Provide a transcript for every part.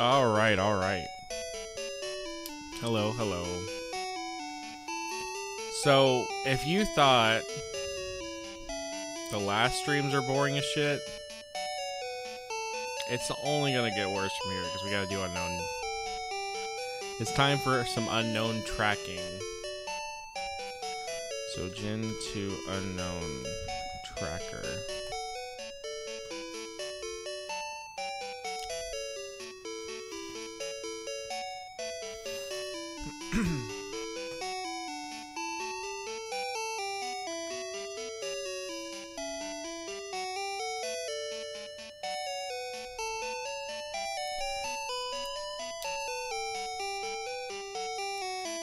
Alright, alright. Hello, hello. So, if you thought the last streams are boring as shit, it's only gonna get worse from here because we gotta do unknown. It's time for some unknown tracking. So, Gen 2 unknown tracker.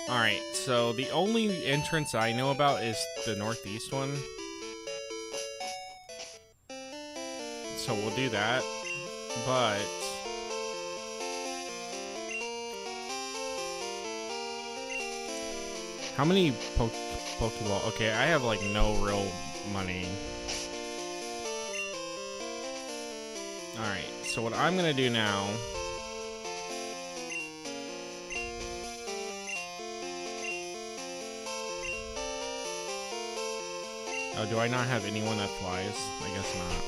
Alright, so the only entrance I know about is the northeast one. So we'll do that. But how many Pokeball? Okay, I have like no real money. Alright, so what I'm gonna do now. Oh, do I not have anyone that flies? I guess not.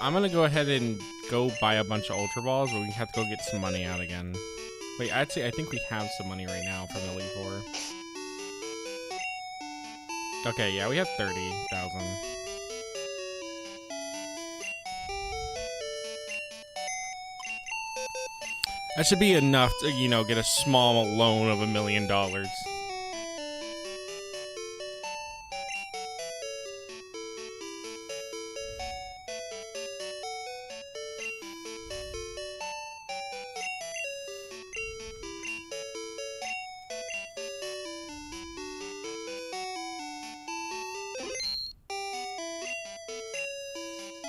I'm gonna go ahead and go buy a bunch of Ultra Balls, but we have to go get some money out again. Wait, actually, I think we have some money right now from Elite Four. Okay, yeah, we have 30,000. That should be enough to, you know, get a small loan of $1 million.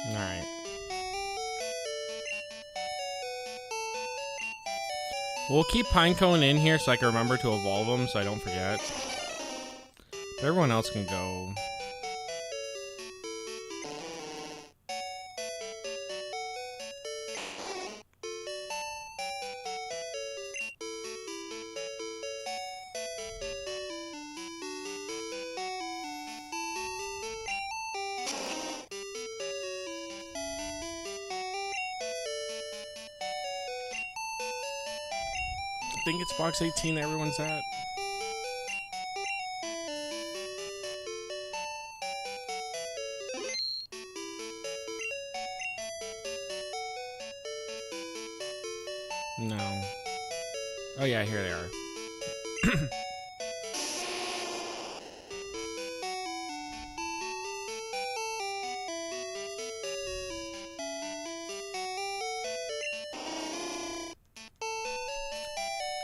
Alright. We'll keep Pinecone in here so I can remember to evolve them so I don't forget. But everyone else can go. I think it's box 18 that everyone's at. No. Oh yeah, here they are.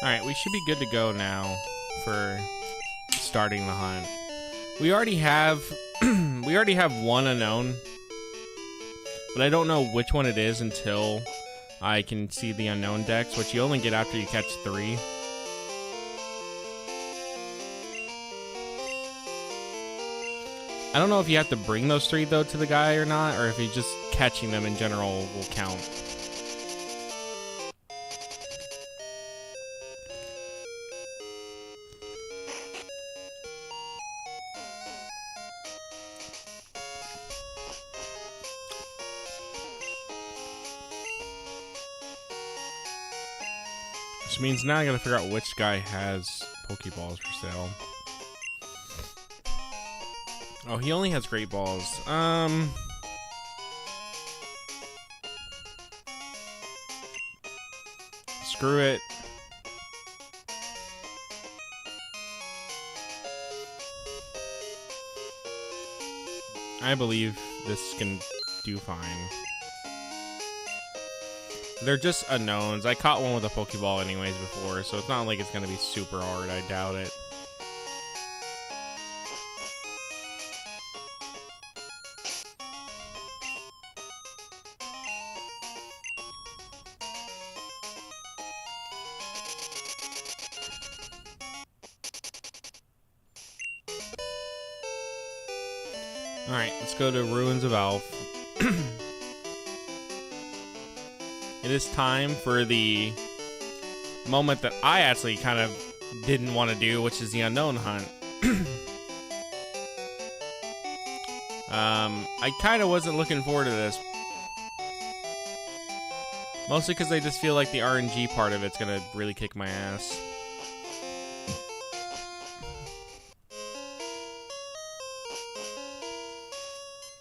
Alright, we should be good to go now for starting the hunt. We already have one unknown, but I don't know which one it is until I can see the unknown decks, which you only get after you catch 3. I don't know if you have to bring those 3 though to the guy or not, or if he's just catching them in general will count. Which means now I gotta figure out which guy has Pokeballs for sale. Oh, he only has Great Balls. Screw it. I believe this can do fine. They're just unknowns. I caught one with a Pokeball anyways before, so it's not like it's gonna be super hard. I doubt it. Alright, let's go to Ruins of Alph. It is time for the moment that I actually kind of didn't want to do, which is the unknown hunt. I kind of wasn't looking forward to this. Mostly because I just feel like the RNG part of it's gonna really kick my ass.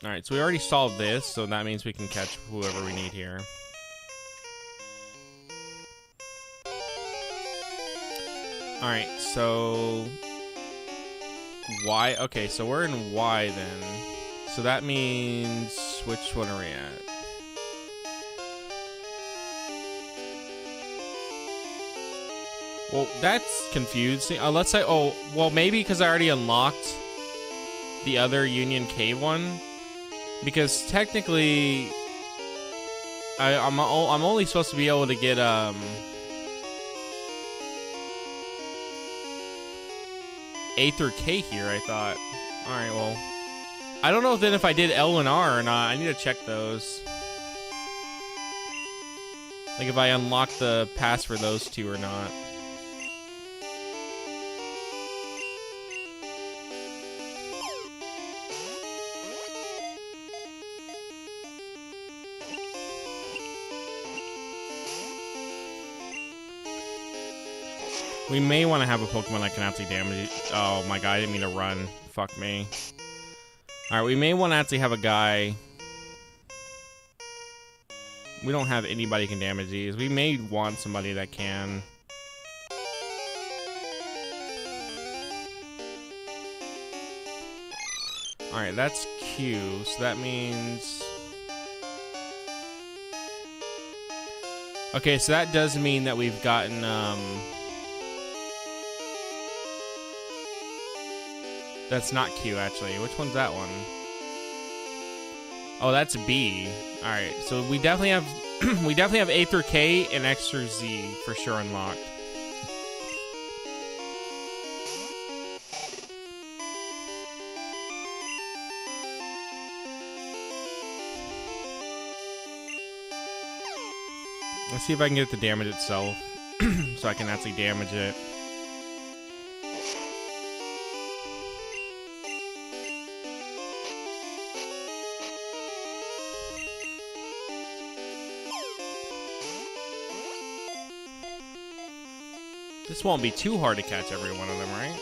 Alright, so we already solved this, so that means we can catch whoever we need here. Alright, so... Y, okay, so we're in Y then. So that means... which one are we at? Well, that's confusing. Unless I... oh, well, maybe because I already unlocked the other Union Cave one. Because technically... I'm only supposed to be able to get, A through K here, I thought. Alright, well... I don't know then if I did L and R or not. I need to check those. Like if I unlocked the pass for those two or not. We may want to have a Pokemon that can actually damage it. Oh my god, I didn't mean to run. Fuck me. Alright, we may want to actually have a guy. We don't have anybody who can damage these. We may want somebody that can. Alright, that's Q. So that means... okay, so that does mean that we've gotten, that's not Q, actually. Which one's that one? Oh, that's B. Alright, so we definitely have we definitely have A through K and X through Z for sure unlocked. Let's see if I can get it to damage itself. So I can actually damage it. This won't be too hard to catch every one of them, right?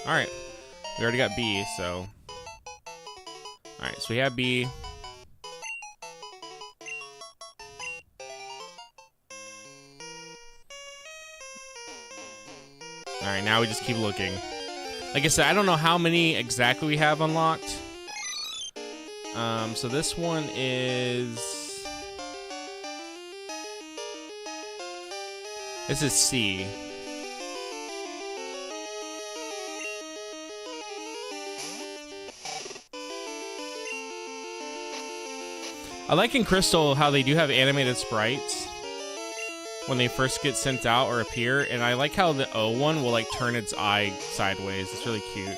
Alright. We already got B, so... alright, so we have B. Alright, now we just keep looking. Like I said, I don't know how many exactly we have unlocked. So this one is... this is C. I like in Crystal how they do have animated sprites when they first get sent out or appear, and I like how the O one will like turn its eye sideways. It's really cute.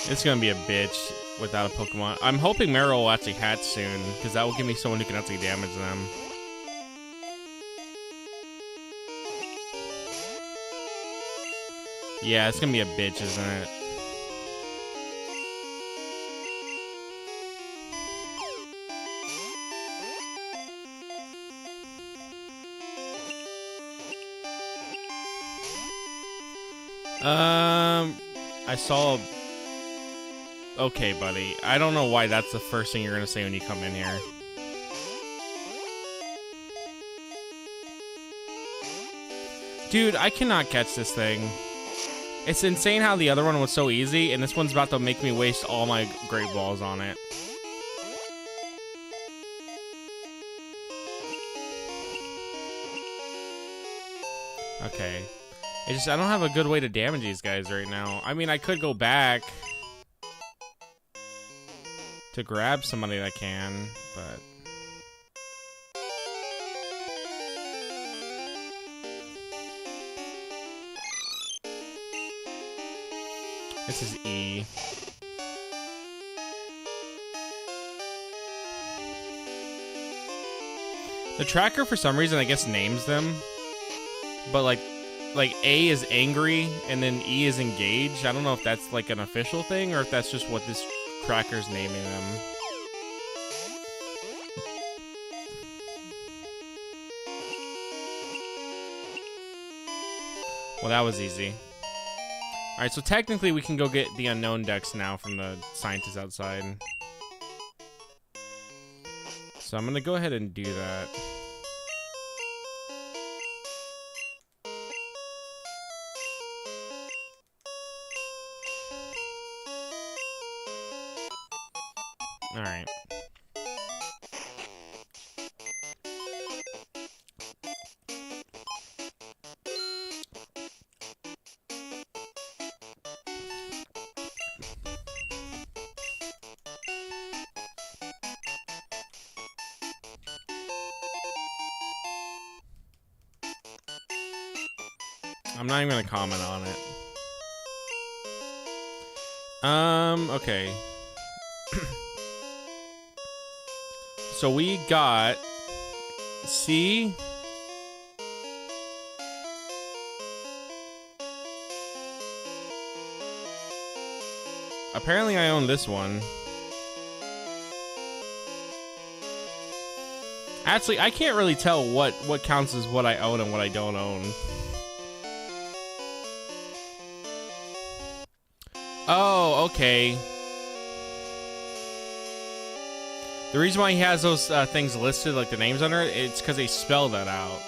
It's gonna be a bitch without a Pokemon. I'm hoping Marill will actually hatch soon, because that will give me someone who can actually damage them. Yeah, it's gonna be a bitch, isn't it? I saw... okay, buddy. I don't know why that's the first thing you're gonna say when you come in here. Dude, I cannot catch this thing. It's insane how the other one was so easy, and this one's about to make me waste all my Great Balls on it. Okay. I don't have a good way to damage these guys right now. I mean, I could go back to grab somebody that can, but... This is E. The tracker, for some reason, I guess names them. But, like A is angry, and then E is engaged. I don't know if that's, like, an official thing, or if that's just what this tracker's naming them. Well, that was easy. Alright, so technically we can go get the unknown dex now from the scientists outside. So I'm gonna go ahead and do that. Alright. I'm not even gonna comment on it. Okay. So we got C. Apparently I own this one. Actually, I can't really tell what counts as what I own and what I don't own. Oh, okay. The reason why he has those things listed, like the names under it, it's because they spell that out.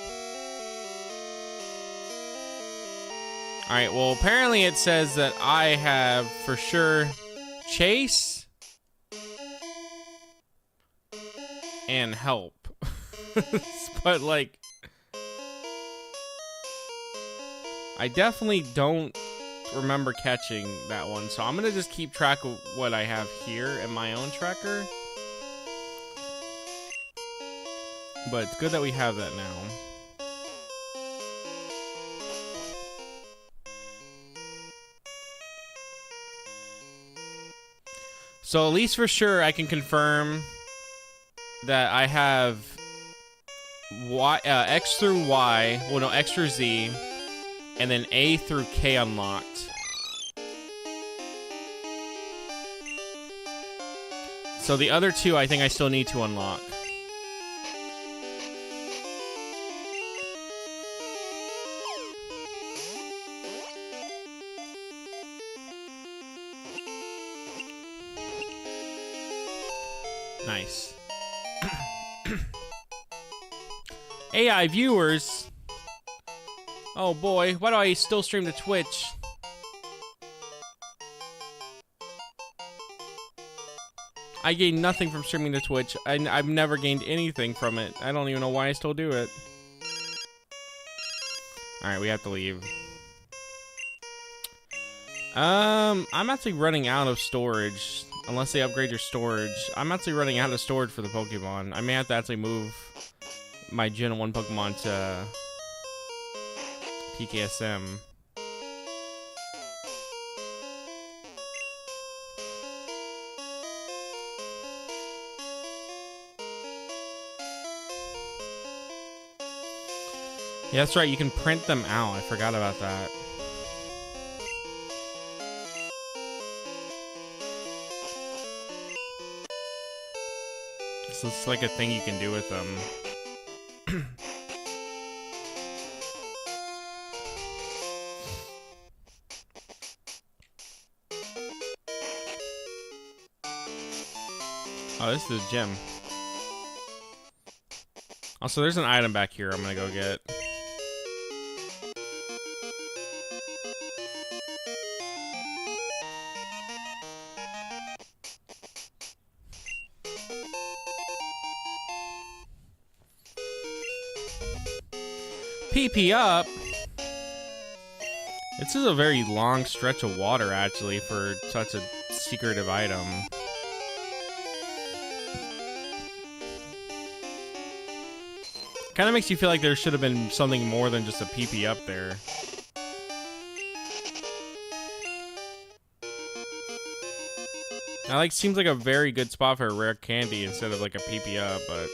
Alright, well, apparently it says that I have, for sure, Chase and Help. But, like, I definitely don't remember catching that one, so I'm gonna just keep track of what I have here in my own tracker. But it's good that we have that now. So at least for sure I can confirm that I have Y, X through Y, well no, X through Z, and then A through K unlocked. So the other two I think I still need to unlock. Nice. AI viewers. Oh boy, why do I still stream to Twitch? I gain nothing from streaming to Twitch. I've never gained anything from it. I don't even know why I still do it. Alright, we have to leave. I'm actually running out of storage. Unless they upgrade your storage. I'm actually running out of storage for the Pokemon. I may have to actually move my Gen 1 Pokemon to PKSM. Yeah, that's right. You can print them out. I forgot about that. So it's like a thing you can do with them. Oh, this is a gym. Also, there's an item back here I'm gonna go get. PP up. This is a very long stretch of water, actually, for such a secretive item. Kind of makes you feel like there should have been something more than just a PP up there. That like seems like a very good spot for a rare candy instead of like a PP up, but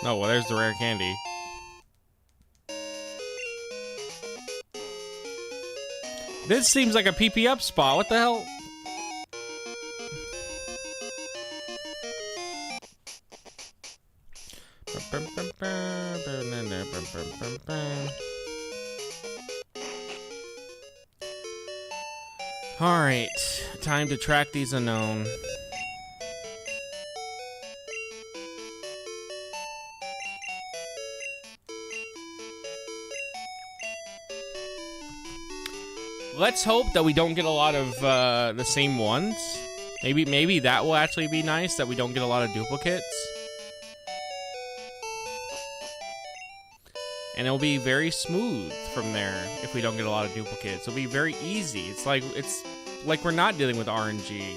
oh well, there's the rare candy. This seems like a PP up spot. What the hell? Alright, time to track these unknown. Let's hope that we don't get a lot of the same ones. Maybe that will actually be nice, that we don't get a lot of duplicates. And it'll be very smooth from there if we don't get a lot of duplicates. It'll be very easy. It's like we're not dealing with RNG.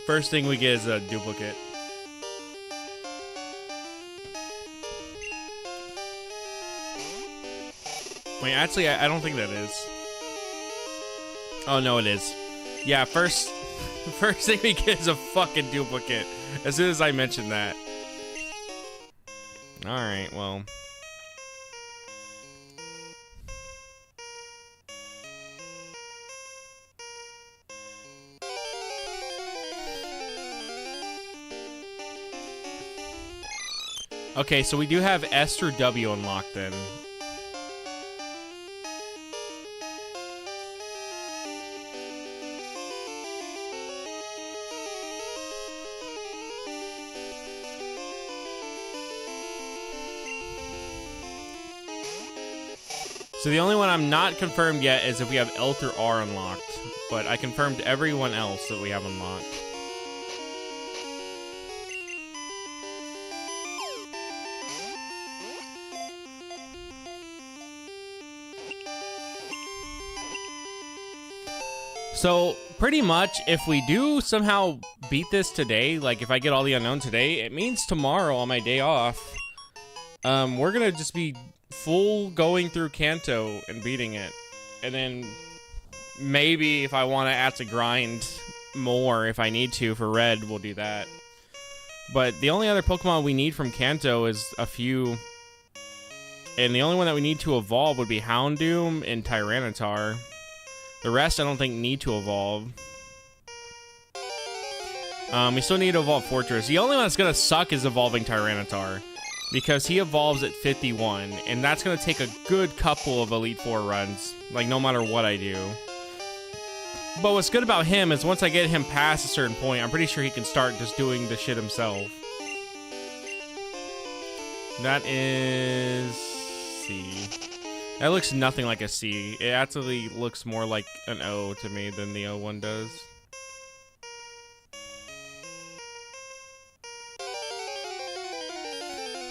First thing we get is a duplicate. Wait, actually, I don't think that is. Oh, no, it is. Yeah, first thing we get is a fucking duplicate. As soon as I mentioned that. Alright, well. Okay, so we do have S through W unlocked then. So the only one I'm not confirmed yet is if we have L through R unlocked, but I confirmed everyone else that we have unlocked. So, pretty much, if we do somehow beat this today, like if I get all the unknown today, it means tomorrow on my day off, we're gonna just be full going through Kanto and beating it. And then maybe if I want to add to grind more, if I need to, for Red, we'll do that. But the only other Pokemon we need from Kanto is a few. And the only one that we need to evolve would be Houndoom and Tyranitar. The rest I don't think need to evolve. We still need to evolve Fortress. The only one that's going to suck is evolving Tyranitar, because he evolves at 51, and that's going to take a good couple of Elite Four runs, like no matter what I do. But what's good about him is once I get him past a certain point, I'm pretty sure he can start just doing the shit himself. That is C. That looks nothing like a C. It actually looks more like an O to me than the O one does.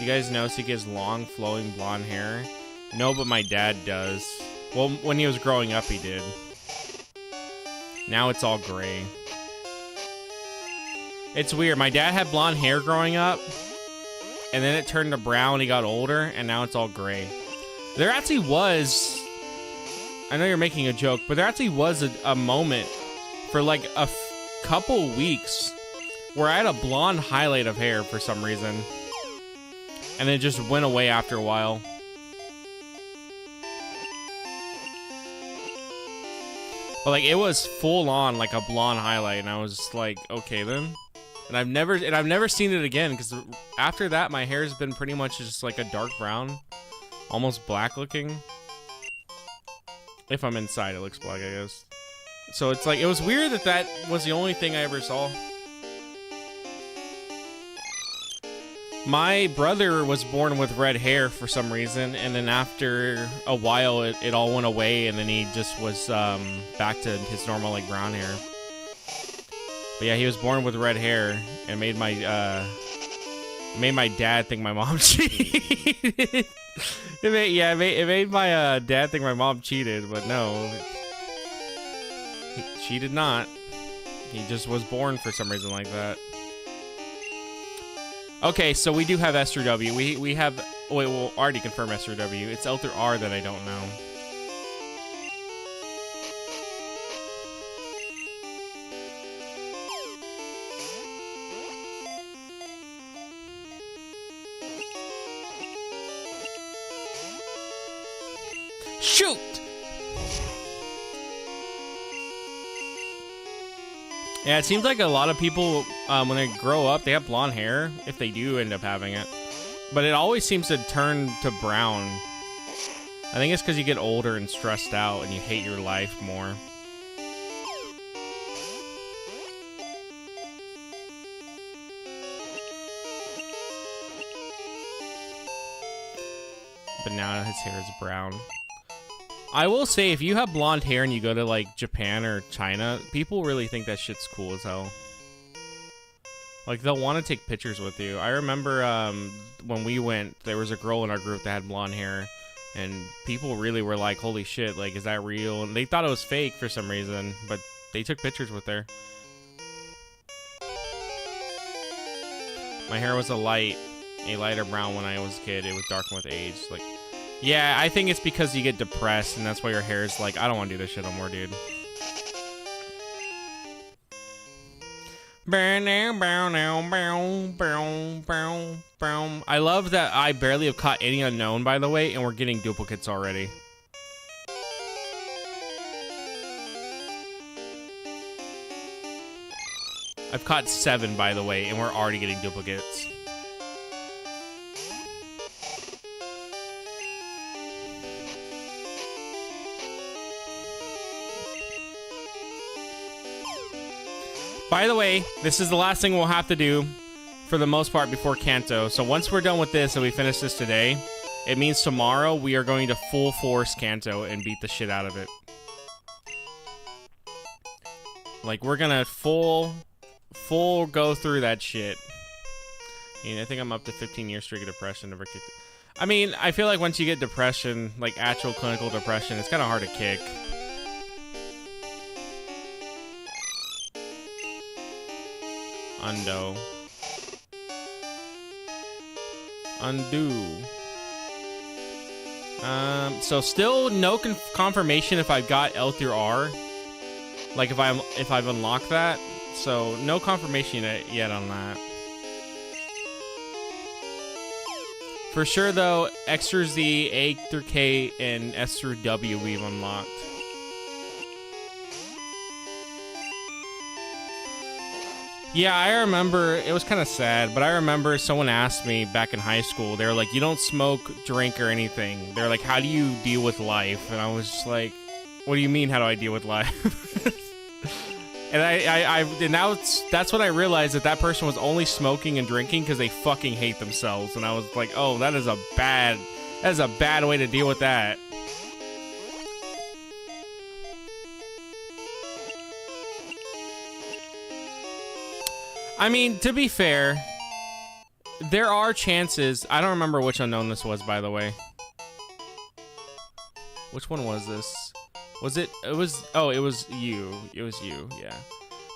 You guys notice he gets long, flowing blonde hair? No, but my dad does. Well, when he was growing up, he did. Now it's all gray. It's weird. My dad had blonde hair growing up, and then it turned to brown when he got older, and now it's all gray. There actually was, I know you're making a joke, but there actually was a moment for like a couple weeks where I had a blonde highlight of hair for some reason. And it just went away after a while. But like it was full on like a blonde highlight, and I was just like, okay then. And I've never seen it again, because after that my hair's been pretty much just like a dark brown. Almost black looking. If I'm inside, it looks black, I guess. So it's like, it was weird that that was the only thing I ever saw. My brother was born with red hair for some reason, and then after a while, it all went away, and then he just was back to his normal, like, brown hair. But yeah, he was born with red hair, and made my dad think my mom cheated. It made my dad think my mom cheated, but no. She did not. He just was born for some reason like that. Okay, so we do have S through W. We have... Wait, we'll already confirm S through W. It's L through R that I don't know. Shoot! Yeah, it seems like a lot of people, when they grow up, they have blonde hair, if they do end up having it. But it always seems to turn to brown. I think it's because you get older and stressed out and you hate your life more. But now his hair is brown. I will say, if you have blonde hair and you go to, like, Japan or China, people really think that shit's cool as hell. Like, they'll want to take pictures with you. I remember when we went, there was a girl in our group that had blonde hair, and people really were like, holy shit, like, is that real? And they thought it was fake for some reason, but they took pictures with her. My hair was a lighter brown when I was a kid. It was darkened with age, like... Yeah, I think it's because you get depressed, and that's why your hair is like, I don't want to do this shit no more, dude. I love that I barely have caught any unknown, by the way, and we're getting duplicates already. I've caught 7, by the way, and we're already getting duplicates. By the way, this is the last thing we'll have to do for the most part before Kanto. So once we're done with this and we finish this today, it means tomorrow we are going to full force Kanto and beat the shit out of it. Like, we're gonna full go through that shit. I think I'm up to 15-year streak of depression. Never kicked it. I mean, I feel like once you get depression, like actual clinical depression, it's kind of hard to kick. Undo. So still no confirmation if I've got L through R. Like if I've unlocked that. So no confirmation yet on that. For sure though, X through Z, A through K, and S through W we've unlocked. Yeah, I remember, it was kind of sad, but I remember someone asked me back in high school, they were like, you don't smoke, drink, or anything. They're like, how do you deal with life? And I was just like, what do you mean, how do I deal with life? And that's when I realized that person was only smoking and drinking because they fucking hate themselves. And I was like, oh, that is a bad way to deal with that. I mean, to be fair, there are chances. I don't remember which unknown this was, by the way. Which one was this? Was it? It was you. It was you, yeah.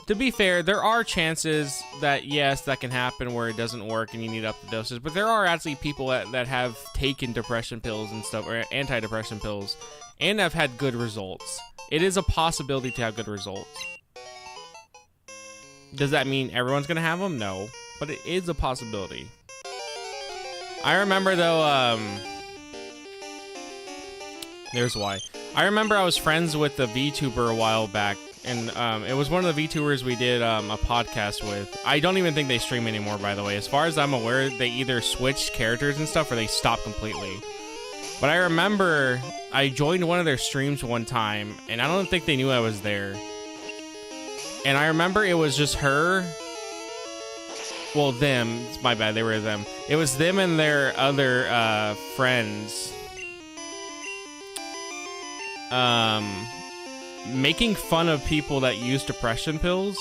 To be fair, there are chances that, yes, that can happen where it doesn't work and you need up the doses. But there are actually people that have taken depression pills and stuff, or anti-depression pills, and have had good results. It is a possibility to have good results. Does that mean everyone's gonna have them? No, but it is a possibility. I remember though, there's why. I remember I was friends with the VTuber a while back, and it was one of the VTubers we did a podcast with. I don't even think they stream anymore, by the way. As far as I'm aware, they either switched characters and stuff or they stopped completely. But I remember I joined one of their streams one time, and I don't think they knew I was there. And I remember it was just her. Well, them. It's my bad. They were them. It was them and their other friends. Making fun of people that use depression pills.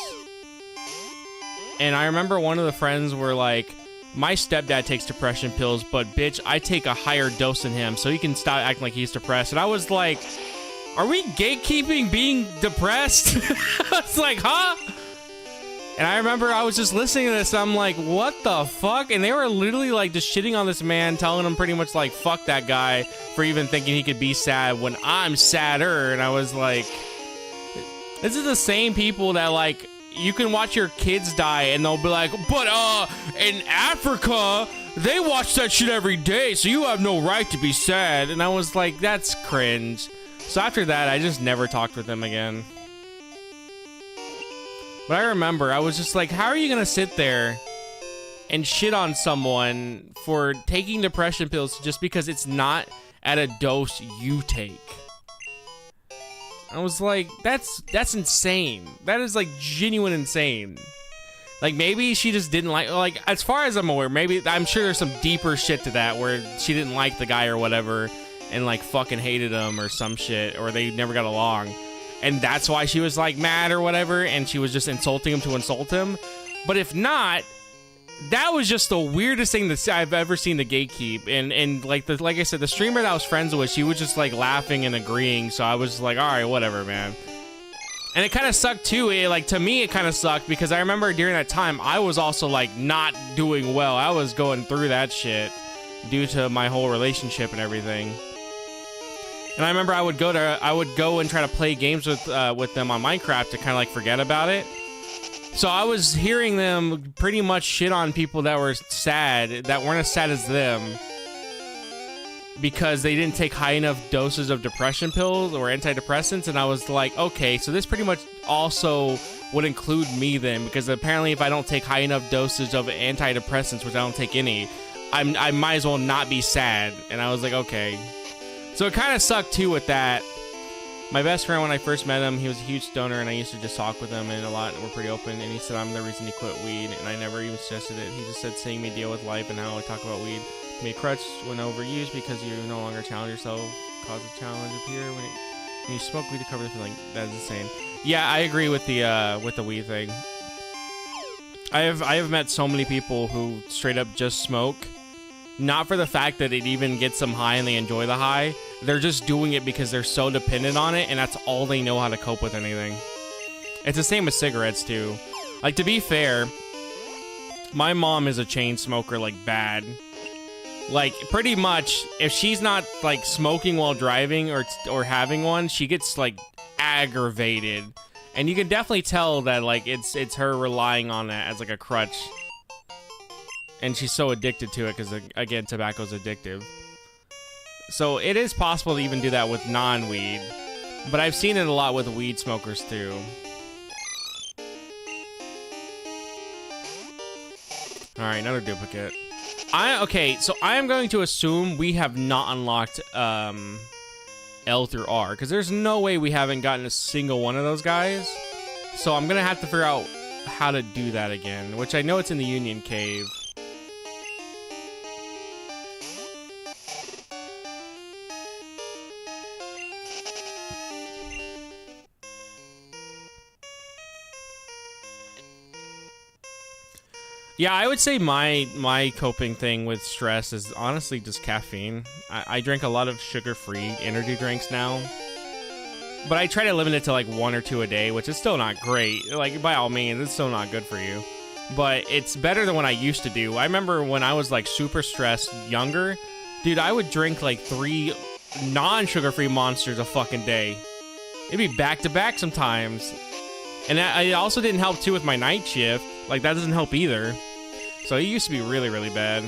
And I remember one of the friends were like, my stepdad takes depression pills, but bitch, I take a higher dose than him, so he can stop acting like he's depressed. And I was like, are we gatekeeping being depressed? I was like, huh? And I remember I was just listening to this, and I'm like, what the fuck? And they were literally like just shitting on this man, telling him pretty much like, fuck that guy for even thinking he could be sad when I'm sadder. And I was like, this is the same people that like, you can watch your kids die and they'll be like, but in Africa, they watch that shit every day, so you have no right to be sad. And I was like, that's cringe. So after that, I just never talked with them again. But I remember, I was just like, how are you gonna sit there and shit on someone for taking depression pills just because it's not at a dose you take? I was like, that's insane. That is like genuine insane. Like maybe she just didn't like, as far as I'm aware, maybe I'm sure there's some deeper shit to that where she didn't like the guy or whatever and like fucking hated him or some shit, or they never got along. And that's why she was like mad or whatever, and she was just insulting him to insult him. But if not, that was just the weirdest thing that I've ever seen the gatekeep. And like I said, the streamer that I was friends with, she was just like laughing and agreeing. So I was like, all right, whatever, man. And it kind of sucked too. To me, it kind of sucked because I remember during that time, I was also like not doing well. I was going through that shit due to my whole relationship and everything. And I remember I would go and try to play games with them on Minecraft to kind of like forget about it. So I was hearing them pretty much shit on people that were sad, that weren't as sad as them, because they didn't take high enough doses of depression pills or antidepressants. And I was like, okay, so this pretty much also would include me then, because apparently if I don't take high enough dosage of antidepressants, which I don't take any, I might as well not be sad. And I was like, okay. So it kind of sucked too with that. My best friend, when I first met him, he was a huge stoner, and I used to just talk with him and a lot, and we're pretty open, and he said I'm the reason he quit weed, and I never even suggested it. He just said seeing me deal with life and how I talk about weed can be a crutch when overused because you no longer challenge yourself, cause a challenge appear when you smoke weed to cover the feeling. That's insane. Yeah, I agree with the weed thing. I have met so many people who straight up just smoke, not for the fact that it even gets them high and they enjoy the high. They're just doing it because they're so dependent on it, and that's all they know how to cope with anything. It's the same with cigarettes, too. Like, to be fair, my mom is a chain smoker, like, bad. Like, pretty much, if she's not, like, smoking while driving or having one, she gets, like, aggravated. And you can definitely tell that, like, it's her relying on that as, like, a crutch. And she's so addicted to it because, again, tobacco's addictive. So it is possible to even do that with non-weed. But I've seen it a lot with weed smokers, too. Alright, another duplicate. Okay, so I am going to assume we have not unlocked L through R, because there's no way we haven't gotten a single one of those guys. So I'm going to have to figure out how to do that again, which I know it's in the Union Cave. Yeah, I would say my coping thing with stress is honestly just caffeine. I drink a lot of sugar-free energy drinks now. But I try to limit it to like 1 or 2 a day, which is still not great. Like, by all means, it's still not good for you. But it's better than what I used to do. I remember when I was like super stressed younger, dude, I would drink like 3 non-sugar-free Monsters a fucking day. It'd be back-to-back sometimes. And it also didn't help too with my night shift. Like, that doesn't help either. So it used to be really, really bad.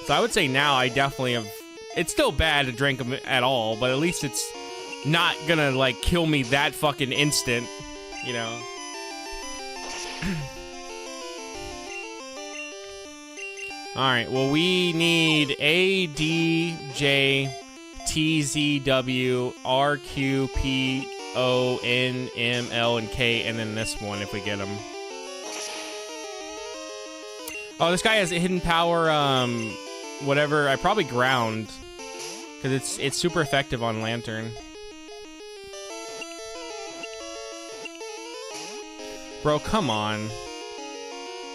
So I would say now I definitely have... It's still bad to drink them at all, but at least it's not gonna, like, kill me that fucking instant, you know? Alright, well, we need A, D, J, T, Z, W, R, Q, P, O, N, M, L, and K, and then this one if we get him. Oh, this guy has a hidden power, whatever. I probably ground, because it's super effective on Lantern. Bro, come on.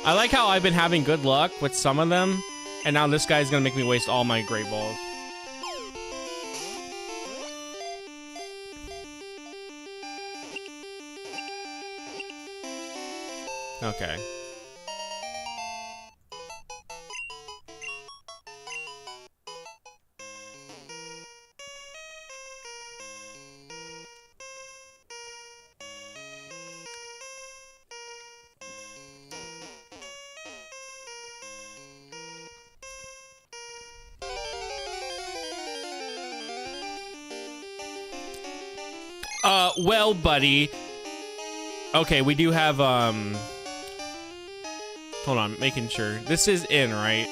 I like how I've been having good luck with some of them, and now this guy's gonna make me waste all my Great Balls. Okay. Well, buddy. Okay, we do have, hold on, making sure. This is in, right?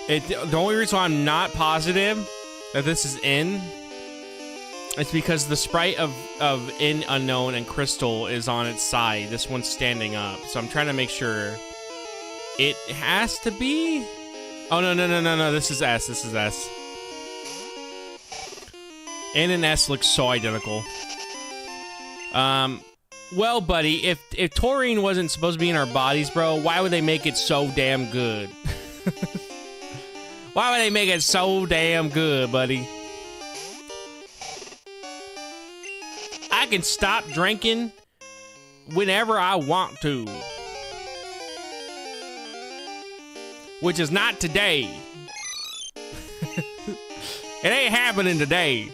The only reason why I'm not positive that this is in is because the sprite of in Unknown and Crystal is on its side. This one's standing up. So I'm trying to make sure it has to be. Oh, no. This is S. This is S. N and S look so identical. Well, buddy, if taurine wasn't supposed to be in our bodies, bro, why would they make it so damn good? Why would they make it so damn good, buddy? I can stop drinking whenever I want to. Which is not today. It ain't happening today.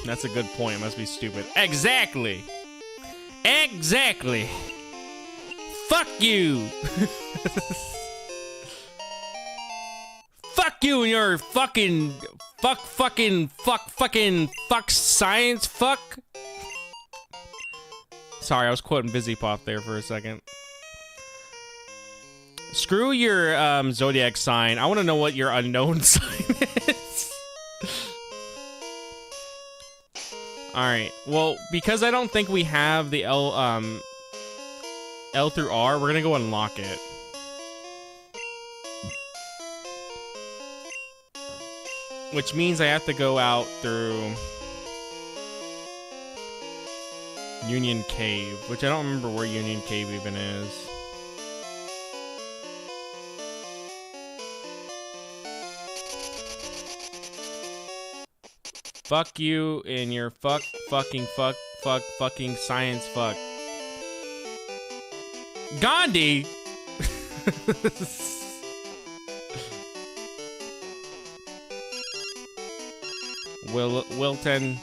That's a good point. It must be stupid. Exactly. Exactly. Fuck you. Fuck you and your fucking fuck science fuck. Sorry, I was quoting Busy Pop there for a second. Screw your zodiac sign. I want to know what your unknown sign is. Alright, well, because I don't think we have the L through R, we're gonna go unlock it. Which means I have to go out through Union Cave, which I don't remember where Union Cave even is. Fuck you and your fucking science fuck. Gandhi! Wilton.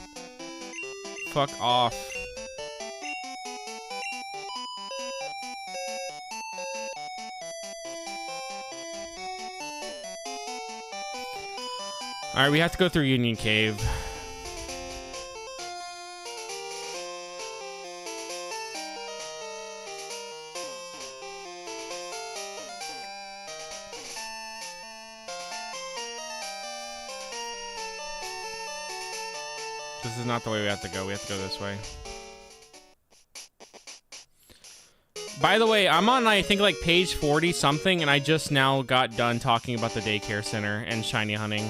Fuck off. Alright, we have to go through Union Cave. This is not the way we have to go. We have to go this way. By the way, I'm on, I think, like, page 40 something, and I just now got done talking about the daycare center and shiny hunting.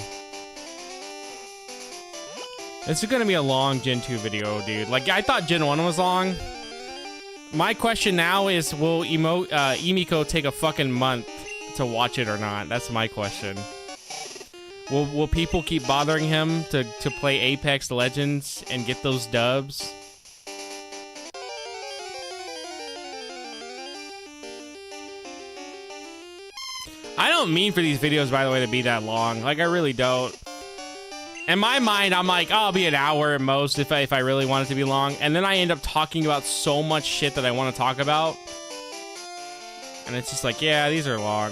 This is gonna be a long Gen 2 video, dude. Like, I thought Gen 1 was long. My question now is, will Emiko take a fucking month to watch it or not? That's my question. Will people keep bothering him to play Apex Legends and get those dubs? I don't mean for these videos, by the way, to be that long. Like, I really don't. In my mind, I'm like, oh, I'll be an hour at most if I really want it to be long. And then I end up talking about so much shit that I want to talk about. And it's just like, yeah, these are long.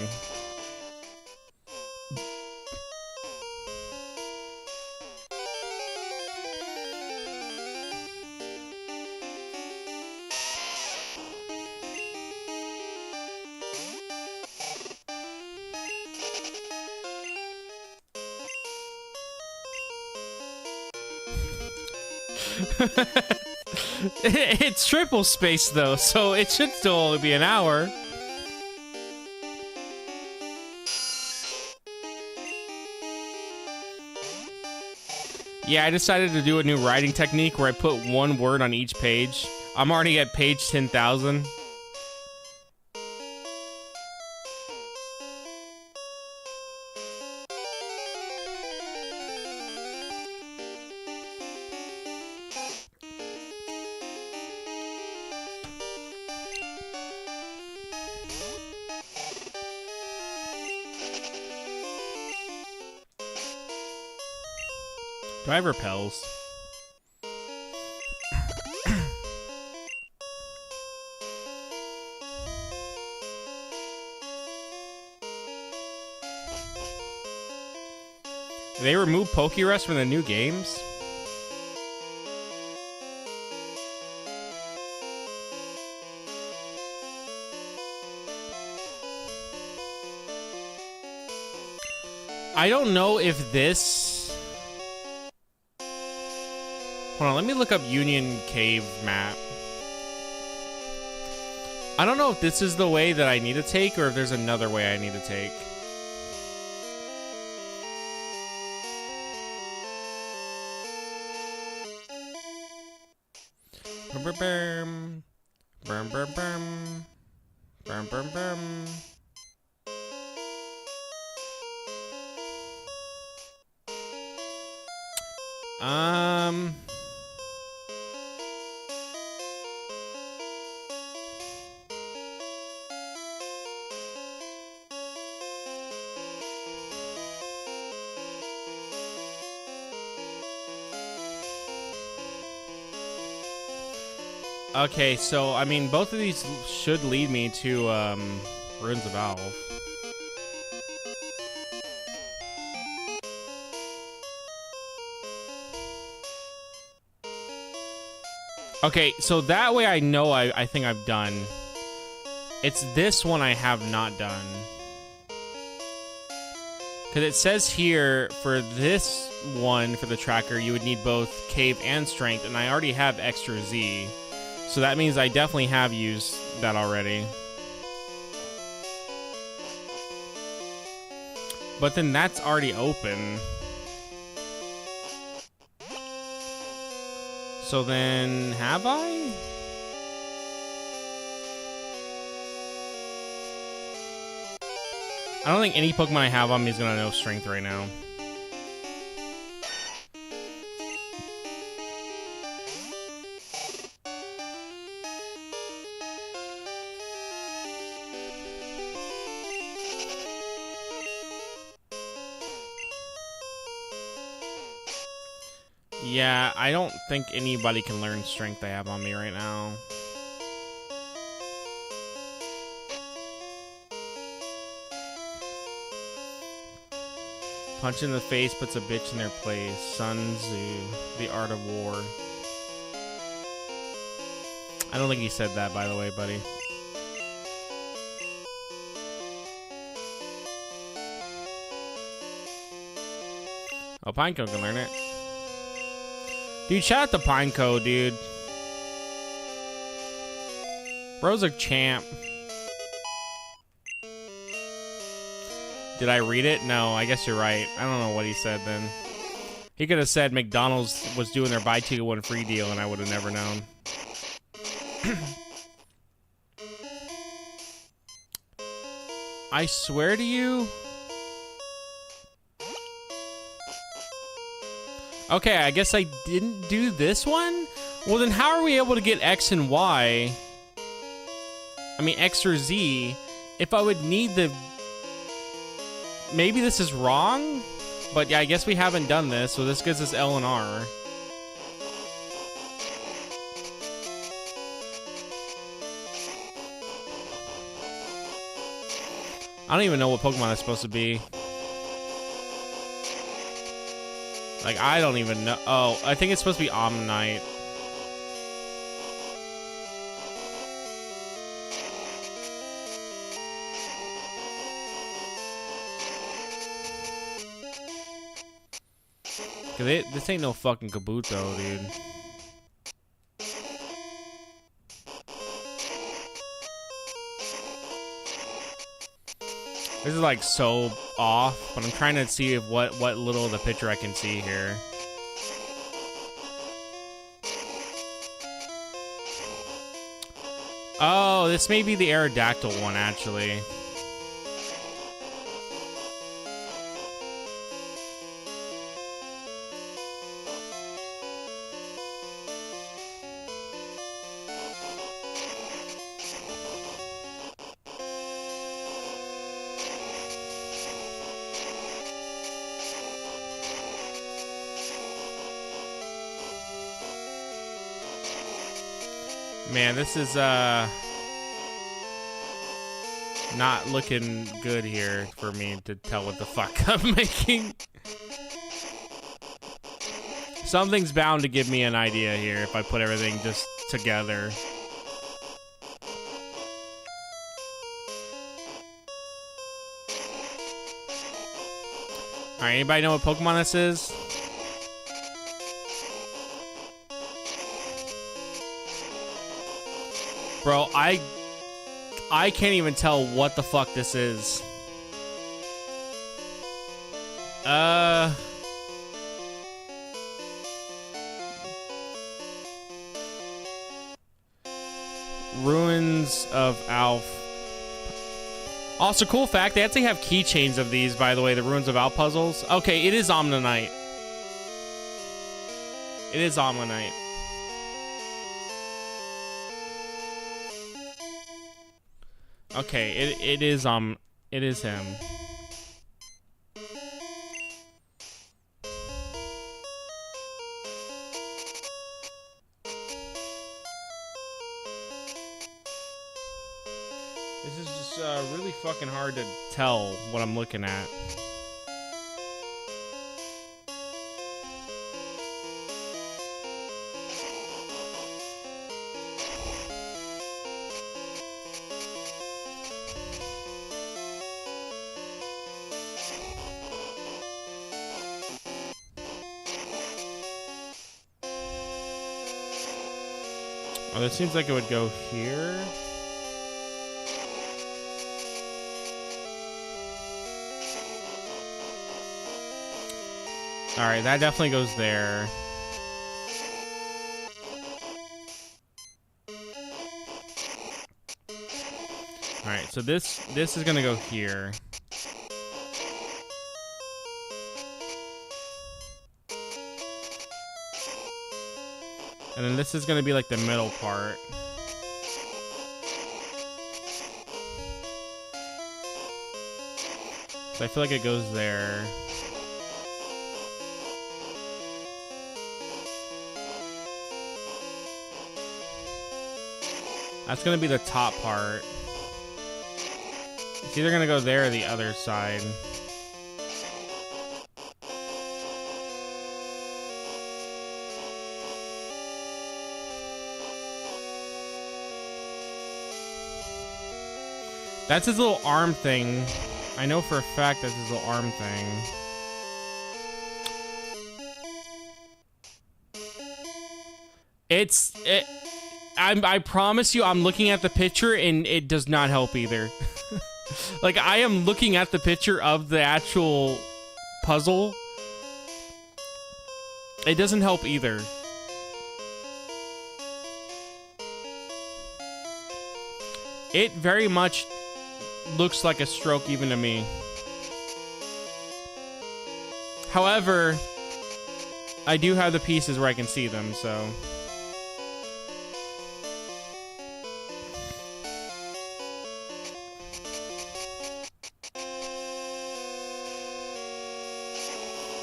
It's triple space though, so it should still only be an hour. Yeah, I decided to do a new writing technique where I put one word on each page. I'm already at page 10,000. Do I have repels? They removed Pokerest from the new games? I don't know if this... Hold on, let me look up Union Cave map. I don't know if this is the way that I need to take or if there's another way I need to take. Bum, bum, bum, bum. Bum, bum, bum. Okay, so, I mean, both of these should lead me to, Ruins of Valve. Okay, so that way I know I think I've done. It's this one I have not done. Because it says here, for this one, for the tracker, you would need both Cave and Strength, and I already have Extra Z. So that means I definitely have used that already. But then that's already open. So then, have I? I don't think any Pokemon I have on me is gonna know Strength right now. Yeah, I don't think anybody can learn Strength I have on me right now. Punch in the face puts a bitch in their place. Sun Tzu, The Art of War. I don't think he said that, by the way, buddy. Oh, Pineco can learn it. Dude, shout out to Pineco, dude. Bro's a champ. Did I read it? No, I guess you're right. I don't know what he said then. He could have said McDonald's was doing their buy 2 get 1 free deal and I would have never known. I swear to you. Okay, I guess I didn't do this one? Well, then how are we able to get X and Y? I mean, X or Z, if I would need the... Maybe this is wrong? But yeah, I guess we haven't done this, so this gives us L and R. I don't even know what Pokemon is supposed to be. Like, I don't even know. Oh, I think it's supposed to be Omnite. Cause this ain't no fucking Kabuto, dude. This is like so off, but I'm trying to see if what little of the picture I can see here. Oh, this may be the Aerodactyl one, actually. Man, this is not looking good here for me to tell what the fuck I'm making. Something's bound to give me an idea here if I put everything just together. Alright, anybody know what Pokemon this is? Bro, I can't even tell what the fuck this is. Ruins of Alph. Also, cool fact, they actually have keychains of these, by the way, the Ruins of Alph puzzles. Okay, it is Omanyte. It is Omanyte. Okay, it is him. This is just really fucking hard to tell what I'm looking at. Oh, this seems like it would go here. Alright, that definitely goes there. Alright, so this is gonna go here. And then this is gonna be like the middle part. So I feel like it goes there. That's gonna be the top part. It's either gonna go there or the other side. That's his little arm thing. I know for a fact that's his little arm thing. I promise you, I'm looking at the picture and it does not help either. Like, I am looking at the picture of the actual puzzle. It doesn't help either. It very much looks like a stroke even to me. However, I do have the pieces where I can see them, so...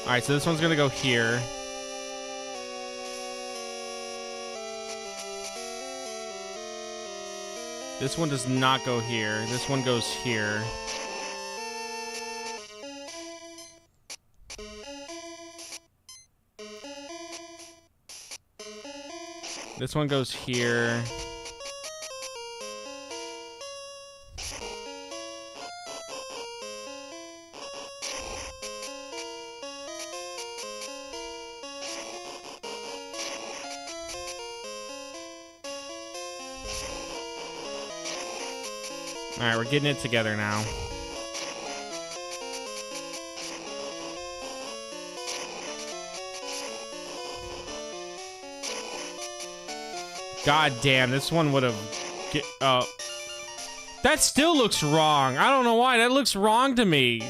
Alright, so this one's gonna go here. This one does not go here. This one goes here. This one goes here. Alright, we're getting it together now. God damn, this one would have... that still looks wrong. I don't know why. That looks wrong to me.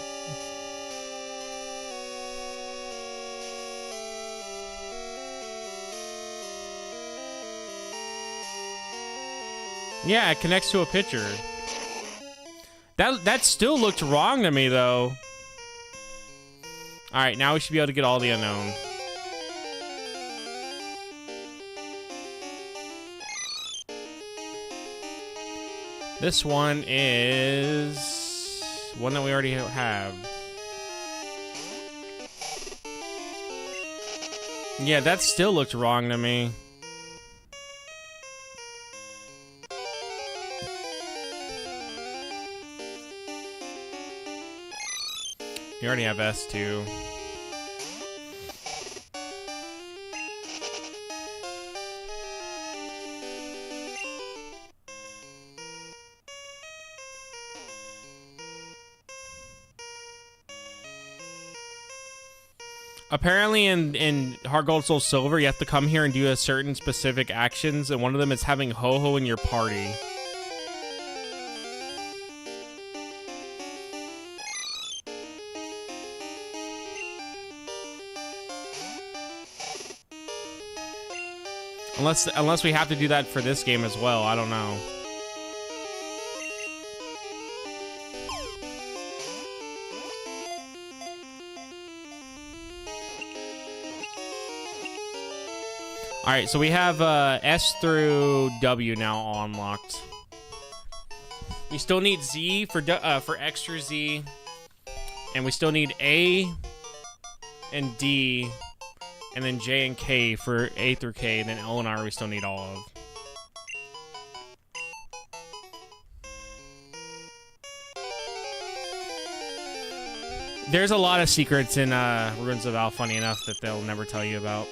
Yeah, it connects to a picture. That still looked wrong to me, though. Alright, now we should be able to get all the unknown. This one is one that we already have. Yeah, that still looked wrong to me. You already have S2. Apparently in Heart Gold Soul Silver, you have to come here and do a certain specific actions, and one of them is having Ho-Oh in your party. Unless we have to do that for this game as well, I don't know. Alright, so we have S through W now unlocked. We still need Z for extra Z. And we still need A and D. And then J and K for A through K. And then O and R we still need all of. There's a lot of secrets in Ruins of Al, funny enough, that they'll never tell you about.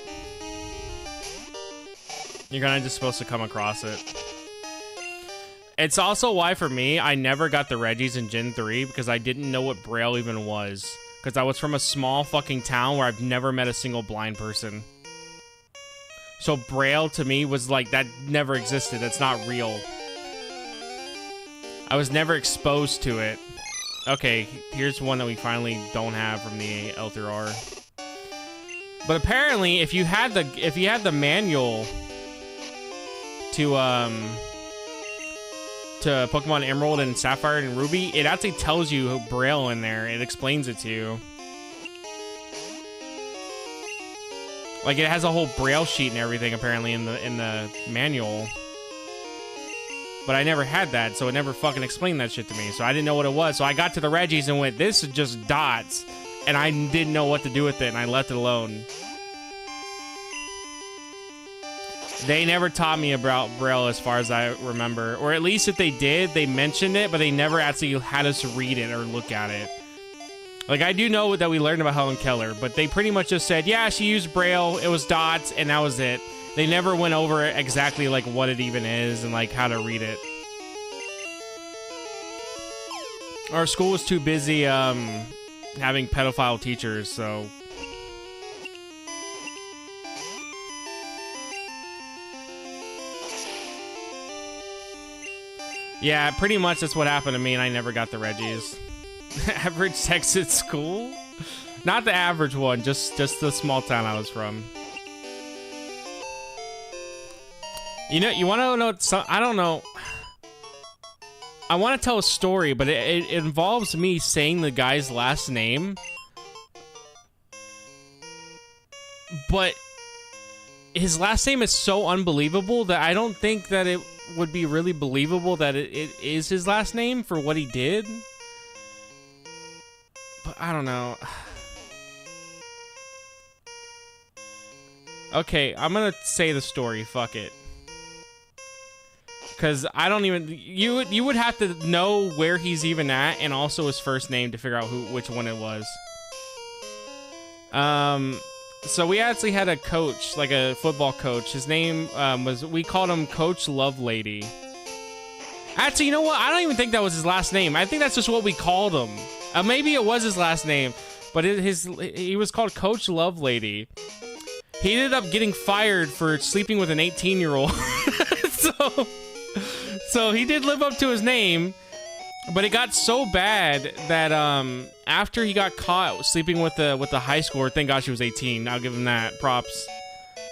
You're kind of just supposed to come across it. It's also why, for me, I never got the Reggies in Gen 3, because I didn't know what Braille even was. Because I was from a small fucking town where I've never met a single blind person. So Braille, to me, was like, that never existed. That's not real. I was never exposed to it. Okay, here's one that we finally don't have from the L through R. But apparently, if you had the manual to Pokemon Emerald and Sapphire and Ruby, it actually tells you Braille in there. It explains it to you. Like, it has a whole Braille sheet and everything, apparently, in the manual. But I never had that, so it never fucking explained that shit to me. So I didn't know what it was. So I got to the Reggies and went, this is just dots. And I didn't know what to do with it, and I left it alone. They never taught me about Braille as far as I remember. Or at least if they did, they mentioned it, but they never actually had us read it or look at it. Like, I do know that we learned about Helen Keller, but they pretty much just said, yeah, she used Braille, it was dots, and that was it. They never went over exactly, like, what it even is and, like, how to read it. Our school was too busy, having pedophile teachers, so... Yeah, pretty much that's what happened to me, and I never got the Reggies. Average Texas school? Not the average one, just the small town I was from. You know, you want to know, I don't know. I want to tell a story, but it involves me saying the guy's last name. But his last name is so unbelievable that I don't think that it would be really believable that it is his last name for what he did. But I don't know. Okay, I'm gonna say the story. Fuck it. Because I don't even... You would have to know where he's even at and also his first name to figure out which one it was. So we actually had a coach, like a football coach. His name was... We called him Coach Lovelady. Actually, you know what? I don't even think that was his last name. I think that's just what we called him. Maybe it was his last name, but he was called Coach Lovelady. He ended up getting fired for sleeping with an 18-year-old. So he did live up to his name, but it got so bad that after he got caught sleeping with the high schooler, thank God she was 18. I'll give him that props.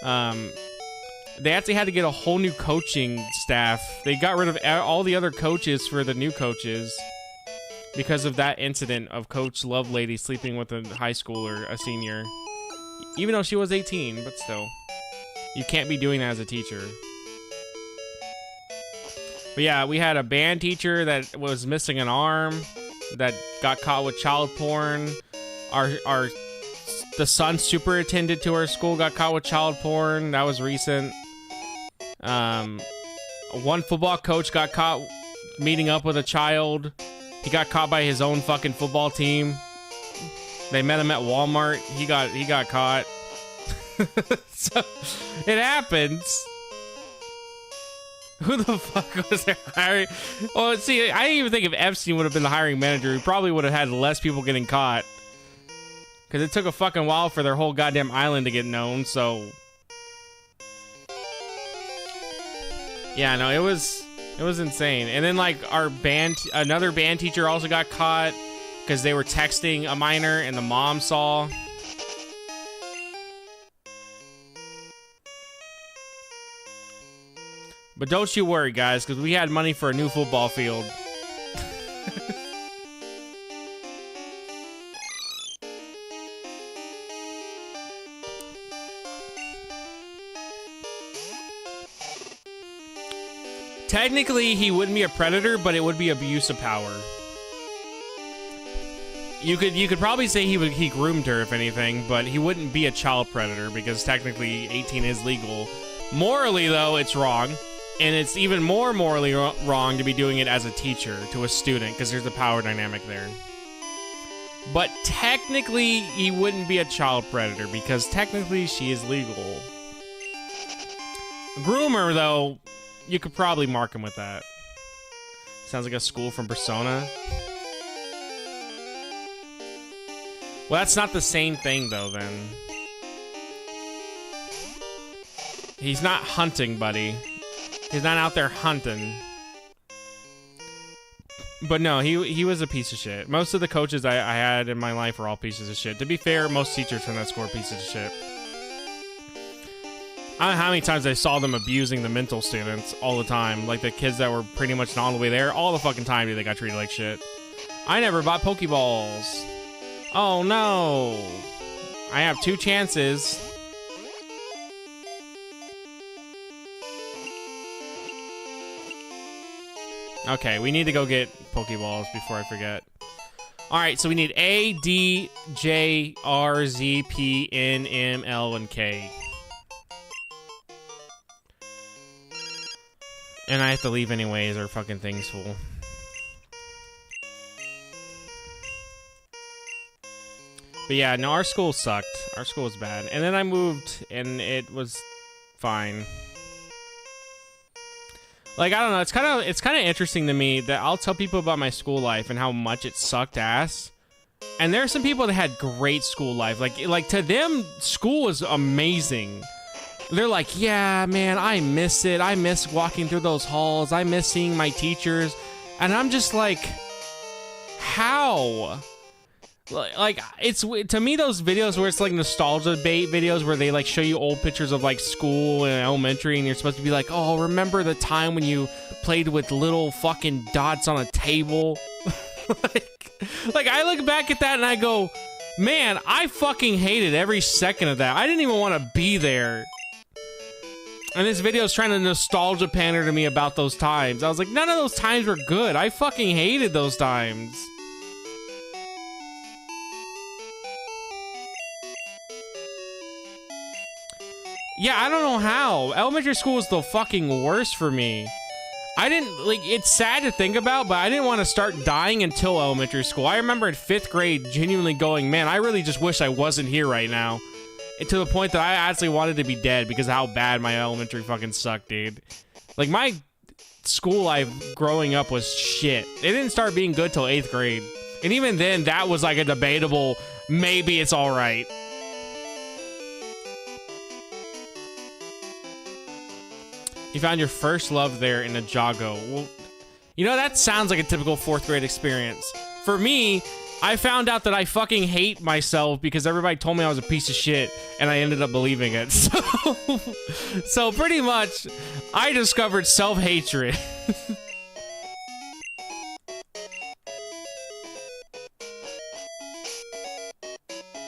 They actually had to get a whole new coaching staff. They got rid of all the other coaches for the new coaches because of that incident of Coach Lovelady sleeping with a high schooler, a senior. Even though she was 18, but still. You can't be doing that as a teacher. But yeah, we had a band teacher that was missing an arm that got caught with child porn. The son superintendent to our school got caught with child porn. That was recent. One football coach got caught meeting up with a child. He got caught by his own fucking football team. They met him at Walmart. He got caught. So it happens. Who the fuck was there hiring? Well, see, I didn't even think if Epstein would have been the hiring manager, he probably would have had less people getting caught. Because it took a fucking while for their whole goddamn island to get known, so... Yeah, no, it was insane. And then, like, another band teacher also got caught because they were texting a minor and the mom saw. But don't you worry, guys, because we had money for a new football field. Technically, he wouldn't be a predator, but it would be abuse of power. You could probably say he groomed her, if anything, but he wouldn't be a child predator because technically 18 is legal. Morally, though, it's wrong. And it's even more morally wrong to be doing it as a teacher to a student because there's a power dynamic there. But technically, he wouldn't be a child predator because technically she is legal. Groomer, though, you could probably mark him with that. Sounds like a school from Persona. Well, that's not the same thing, though, then. He's not hunting, buddy. He's not out there hunting. But no, he was a piece of shit. Most of the coaches I had in my life were all pieces of shit. To be fair, most teachers from that school are pieces of shit. I don't know how many times I saw them abusing the mental students all the time. Like the kids that were pretty much not all the way there. All the fucking time, dude, they got treated like shit. I never bought Pokeballs. Oh no. I have 2 chances. Okay, we need to go get Pokeballs before I forget. Alright, so we need A, D, J, R, Z, P, N, M, L, and K. And I have to leave anyways, our fucking thing's full. But yeah, no, our school sucked. Our school was bad. And then I moved, and it was fine. Like, I don't know, it's kind of interesting to me that I'll tell people about my school life and how much it sucked ass. And there are some people that had great school life. Like to them, school was amazing. They're like, yeah, man, I miss it. I miss walking through those halls. I miss seeing my teachers. And I'm just like, how? Like, it's, to me, those videos where it's like nostalgia bait videos where they like show you old pictures of like school and elementary and you're supposed to be like, oh, remember the time when you played with little fucking dots on a table? like I look back at that and I go, man, I fucking hated every second of that. I didn't even want to be there. And this video is trying to nostalgia pander to me about those times. I was like, none of those times were good. I fucking hated those times. Yeah, I don't know how. Elementary school was the fucking worst for me. I didn't, like, it's sad to think about, but I didn't want to start dying until elementary school. I remember in 5th grade genuinely going, man, I really just wish I wasn't here right now. And to the point that I actually wanted to be dead because of how bad my elementary fucking sucked, dude. Like, my school life growing up was shit. It didn't start being good till 8th grade. And even then, that was like a debatable, maybe it's alright. You found your first love there in Ninjago. Well, you know, that sounds like a typical 4th grade experience. For me, I found out that I fucking hate myself because everybody told me I was a piece of shit, and I ended up believing it. So pretty much, I discovered self-hatred.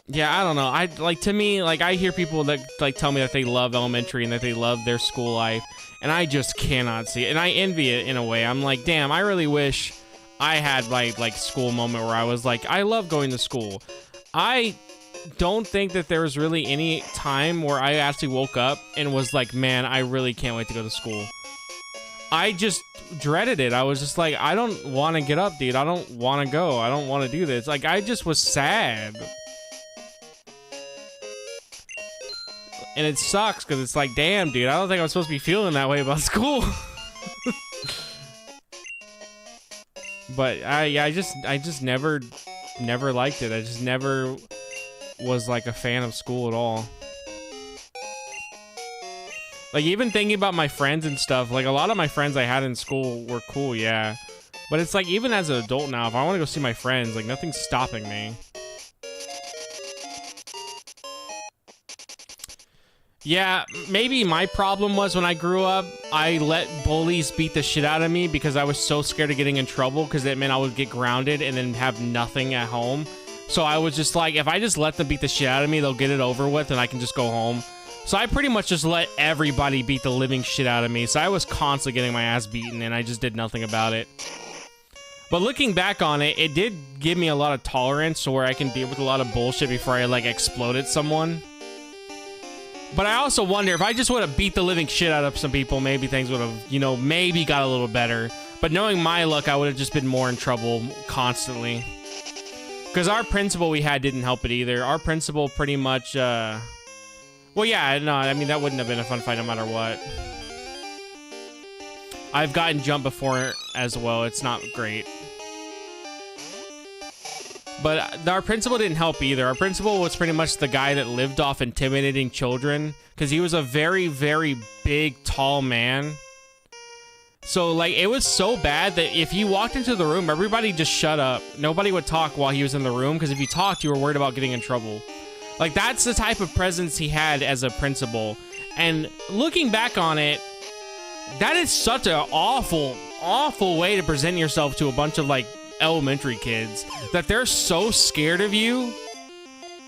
Yeah, I don't know. To me, like, I hear people that, like, tell me that they love elementary and that they love their school life, and I just cannot see it. And I envy it in a way. I'm like, damn, I really wish I had my, like, school moment where I was like, I love going to school. I don't think that there was really any time where I actually woke up and was like, man, I really can't wait to go to school. I just dreaded it. I was just like, I don't want to get up, dude. I don't want to go. I don't want to do this. Like, I just was sad. And it sucks because it's like, damn, dude, I don't think I'm supposed to be feeling that way about school. But I just never liked it. I just never was like a fan of school at all. Like, even thinking about my friends and stuff, like, a lot of my friends I had in school were cool, yeah. But it's like, even as an adult now, if I want to go see my friends, like, nothing's stopping me. Yeah, maybe my problem was when I grew up, I let bullies beat the shit out of me because I was so scared of getting in trouble because it meant I would get grounded and then have nothing at home. So I was just like, if I just let them beat the shit out of me, they'll get it over with and I can just go home. So I pretty much just let everybody beat the living shit out of me. So I was constantly getting my ass beaten and I just did nothing about it. But looking back on it, it did give me a lot of tolerance so where I can deal with a lot of bullshit before I, like, exploded someone. But I also wonder if I just would have beat the living shit out of some people, maybe things would have, you know, maybe got a little better. But knowing my luck, I would have just been more in trouble constantly. Because our principal we had didn't help it either. Our principal pretty much, well, yeah, no, I mean, that wouldn't have been a fun fight no matter what. I've gotten jumped before as well. It's not great. But our principal didn't help either. Our principal was pretty much the guy that lived off intimidating children because he was a very, very big, tall man. So, like, it was so bad that if you walked into the room, everybody just shut up. Nobody would talk while he was in the room because if you talked, you were worried about getting in trouble. Like, that's the type of presence he had as a principal. And looking back on it, that is such an awful, awful way to present yourself to a bunch of, like, elementary kids, that they're so scared of you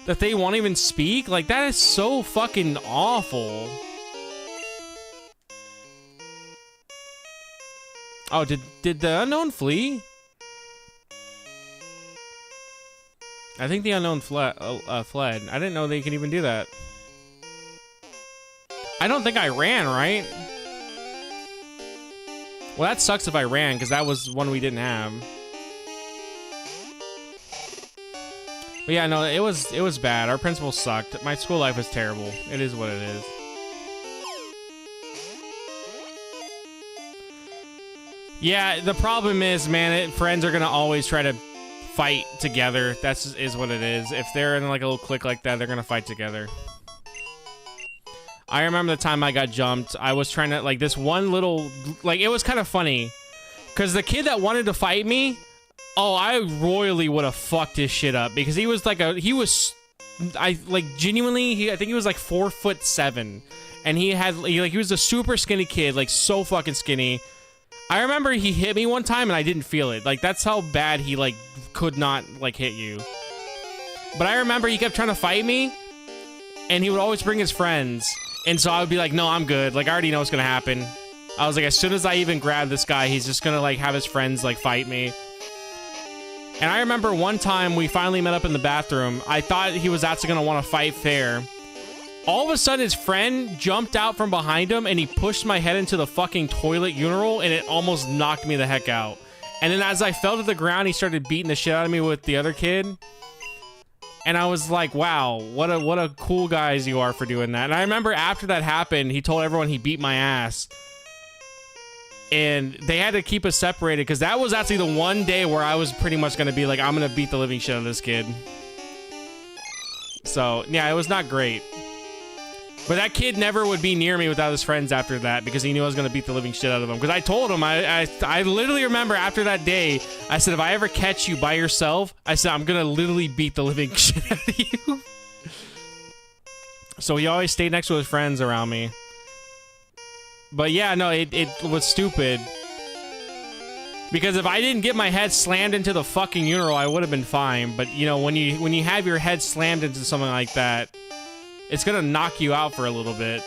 that they won't even speak. Like, that is so fucking awful. Oh, did the unknown flee? I think the unknown fled. I didn't know they could even do that. I don't think I ran, right? Well, that sucks if I ran, because that was one we didn't have. But yeah, no, it was bad. Our principal sucked. My school life was terrible. It is what it is. Yeah, the problem is, man, friends are gonna always try to fight together. That's is what it is. If they're in like a little clique like that, they're gonna fight together. I remember the time I got jumped. I was trying to, like, this one little, like, it was kind of funny. Because the kid that wanted to fight me, oh, I royally would have fucked his shit up. Because he was like genuinely, I think he was like 4'7". And he was a super skinny kid, like, so fucking skinny. I remember he hit me one time and I didn't feel it. Like, that's how bad he, like, could not, like, hit you. But I remember he kept trying to fight me. And he would always bring his friends. And so I would be like, no, I'm good. Like, I already know what's gonna happen. I was like, as soon as I even grab this guy, he's just gonna, like, have his friends, like, fight me. And I remember one time we finally met up in the bathroom. I thought he was actually gonna want to fight fair. All of a sudden, his friend jumped out from behind him, and he pushed my head into the fucking toilet urinal, and it almost knocked me the heck out. And then as I fell to the ground, he started beating the shit out of me with the other kid. And I was like, wow, what a cool guys you are for doing that. And I remember after that happened, he told everyone he beat my ass. And they had to keep us separated because that was actually the one day where I was pretty much going to be like, I'm going to beat the living shit out of this kid. So, yeah, it was not great. But that kid never would be near me without his friends after that because he knew I was going to beat the living shit out of him. Because I told him, I literally remember after that day, I said, if I ever catch you by yourself, I said, I'm going to literally beat the living shit out of you. So he always stayed next to his friends around me. But yeah, no, it was stupid. Because if I didn't get my head slammed into the fucking urinal, I would have been fine. But, you know, when you have your head slammed into something like that, it's gonna knock you out for a little bit.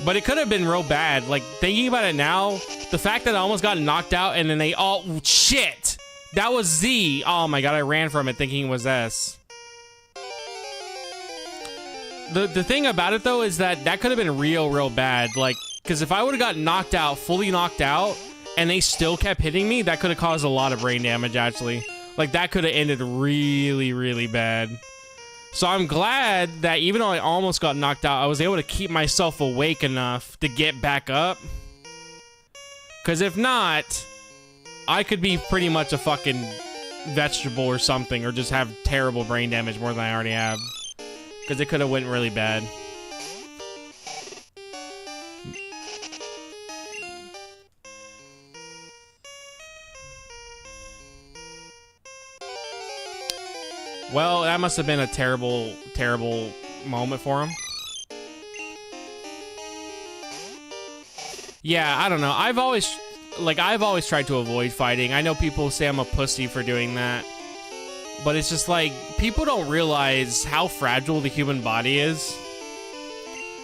But it could have been real bad. Like, thinking about it now, the fact that I almost got knocked out and then they all... Shit! That was Z! Oh my god, I ran from it thinking it was S. The thing about it, though, is that could have been real bad. Like, because if I would have got knocked out, fully knocked out, and they still kept hitting me, that could have caused a lot of brain damage, actually. Like, that could have ended really bad. So I'm glad that even though I almost got knocked out, I was able to keep myself awake enough to get back up. Because if not, I could be pretty much a fucking vegetable or something, or just have terrible brain damage more than I already have. Because it could have went really bad. Well, that must have been a terrible moment for him. Yeah, I don't know. I've always tried to avoid fighting. I know people say I'm a pussy for doing that. But it's just like, people don't realize how fragile the human body is.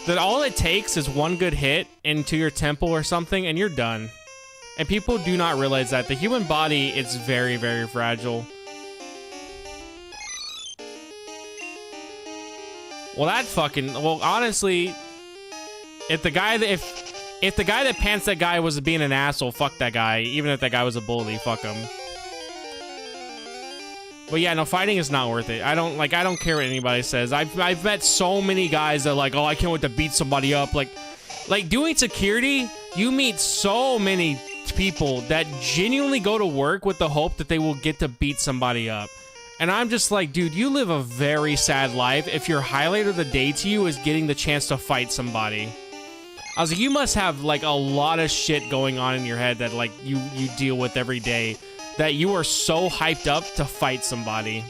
That all it takes is one good hit into your temple or something and you're done. And people do not realize that. The human body is very fragile. Well, honestly, if the guy that pants that guy was being an asshole, fuck that guy. Even if that guy was a bully, fuck him. But yeah, no, fighting is not worth it. I don't care what anybody says. I've met so many guys that are like, oh, I can't wait to beat somebody up. Like doing security, you meet so many people that genuinely go to work with the hope that they will get to beat somebody up. And I'm just like, dude, you live a very sad life if your highlight of the day to you is getting the chance to fight somebody. I was like, you must have like a lot of shit going on in your head that like you deal with every day, that you are so hyped up to fight somebody.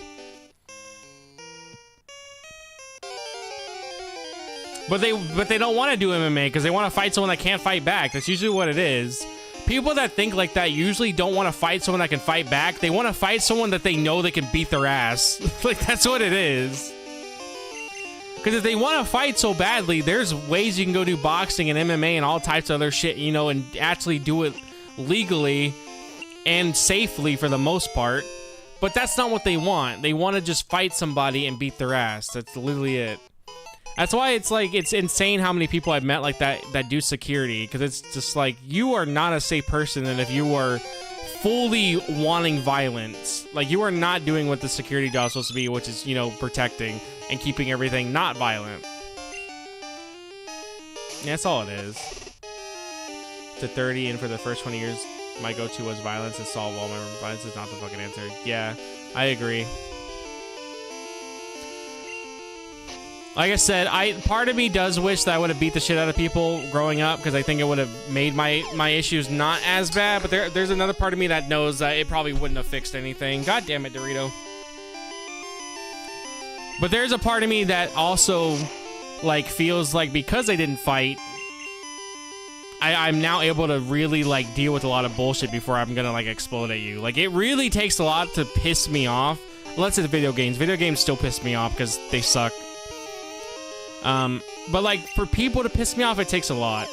But they don't want to do MMA because they want to fight someone that can't fight back. That's usually what it is. People that think like that usually don't want to fight someone that can fight back. They want to fight someone that they know they can beat their ass. Like, that's what it is. Because if they want to fight so badly, there's ways you can go do boxing and MMA and all types of other shit, you know, and actually do it legally and safely for the most part. But that's not what they want. They want to just fight somebody and beat their ass. That's literally it. That's why it's like, it's insane how many people I've met like that do security, because it's just like, you are not a safe person, and if you are fully wanting violence, like, you are not doing what the security job is supposed to be, which is, you know, protecting and keeping everything not violent. Yeah, that's all it is. To 30, and for the first 20 years, my go-to was violence is solve all my violence is not the fucking answer. Yeah, I agree. Like I said, part of me does wish that I would have beat the shit out of people growing up, because I think it would have made my issues not as bad, but there's another part of me that knows that it probably wouldn't have fixed anything. God damn it, Dorito. But there's a part of me that also, like, feels like because I didn't fight, I'm now able to really, like, deal with a lot of bullshit before I'm gonna, like, explode at you. Like, it really takes a lot to piss me off. Let's say the video games. Video games still piss me off because they suck. But like, for people to piss me off, it takes a lot.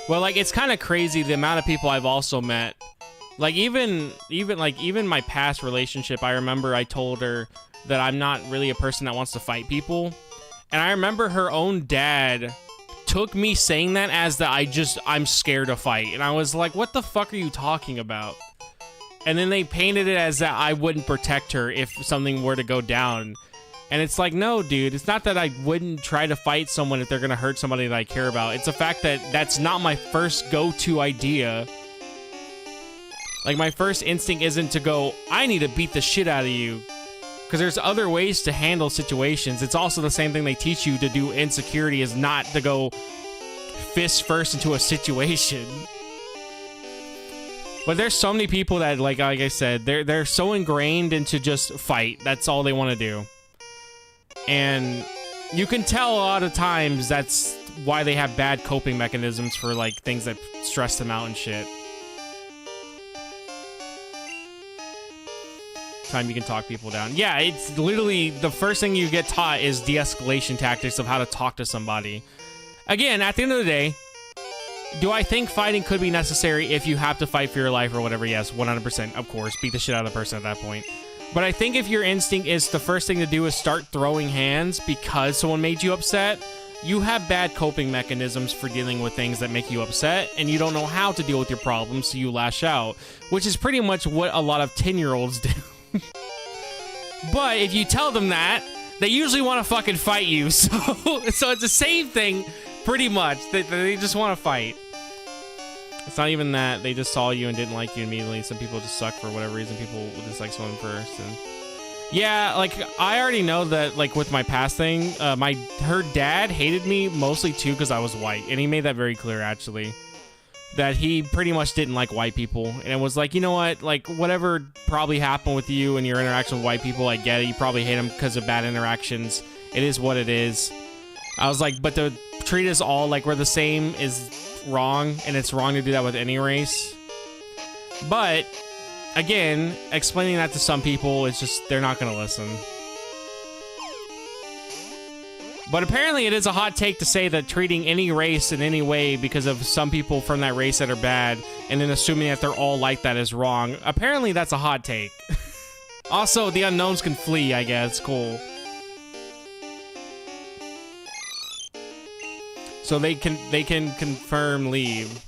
Well, like, it's kind of crazy the amount of people I've also met. Like, even my past relationship, I remember I told her that I'm not really a person that wants to fight people. And I remember her own dad took me saying that as that I'm scared to fight. And I was like, what the fuck are you talking about? And then they painted it as that I wouldn't protect her if something were to go down. And it's like, no, dude, it's not that I wouldn't try to fight someone if they're gonna hurt somebody that I care about. It's the fact that that's not my first go-to idea Like, my first instinct isn't to go, I need to beat the shit out of you. Because there's other ways to handle situations. It's also the same thing they teach you to do in security, is not to go fist first into a situation. But there's so many people that, like I said, they're so ingrained into just fight. That's all they want to do. And you can tell a lot of times that's why they have bad coping mechanisms for, like, things that stress them out and shit. Time you can talk people down. Yeah, it's literally the first thing you get taught is de-escalation tactics of how to talk to somebody. Again, at the end of the day, do I think fighting could be necessary if you have to fight for your life or whatever? Yes, 100%, of course. Beat the shit out of the person at that point. But I think if your instinct is the first thing to do is start throwing hands because someone made you upset, you have bad coping mechanisms for dealing with things that make you upset, and you don't know how to deal with your problems, so you lash out, which is pretty much what a lot of 10-year-olds do. But if you tell them that, they usually want to fucking fight you, so it's the same thing, pretty much. They just want to fight. It's not even that they just saw you and didn't like you immediately. Some people just suck for whatever reason. People dislike someone first, and yeah, like, I already know that, like, with my past thing, her dad hated me mostly too because I was white, and he made that very clear, actually, that he pretty much didn't like white people, and it was like, you know what, like, whatever probably happened with you and your interaction with white people, I get it. You probably hate them because of bad interactions. It is what it is. I was like, but to treat us all like we're the same is wrong, and it's wrong to do that with any race. But again, explaining that to some people, it's just, they're not gonna listen. But apparently it is a hot take to say that treating any race in any way because of some people from that race that are bad, and then assuming that they're all like that, is wrong. Apparently that's a hot take. Also, the unknowns can flee, I guess. Cool. So they can confirm leave.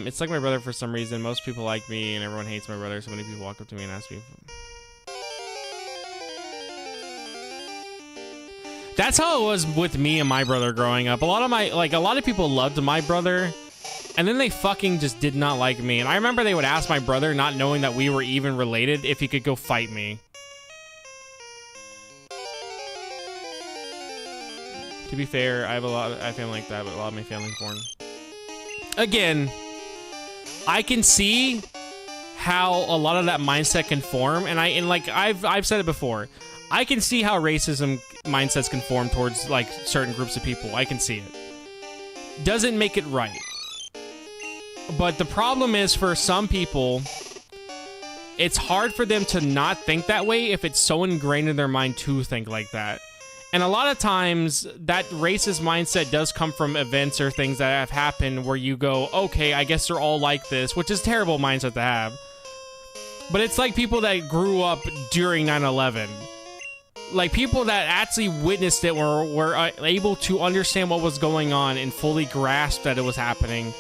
It's like my brother for some reason. Most people like me and everyone hates my brother. So many people walk up to me and ask me. That's how it was with me and my brother growing up. A lot of people loved my brother, and then they fucking just did not like me. And I remember they would ask my brother, not knowing that we were even related, if he could go fight me. To be fair, I have a family like that, but a lot of my family's foreign. Again, I can see how a lot of that mindset can form, and I've said it before. I can see how racism mindsets can form towards, like, certain groups of people. I can see it. Doesn't make it right. But the problem is, for some people, it's hard for them to not think that way if it's so ingrained in their mind to think like that. And a lot of times, that racist mindset does come from events or things that have happened where you go, okay, I guess they're all like this, which is a terrible mindset to have. But it's like people that grew up during 9/11. Like, people that actually witnessed it were able to understand what was going on and fully grasp that it was happening.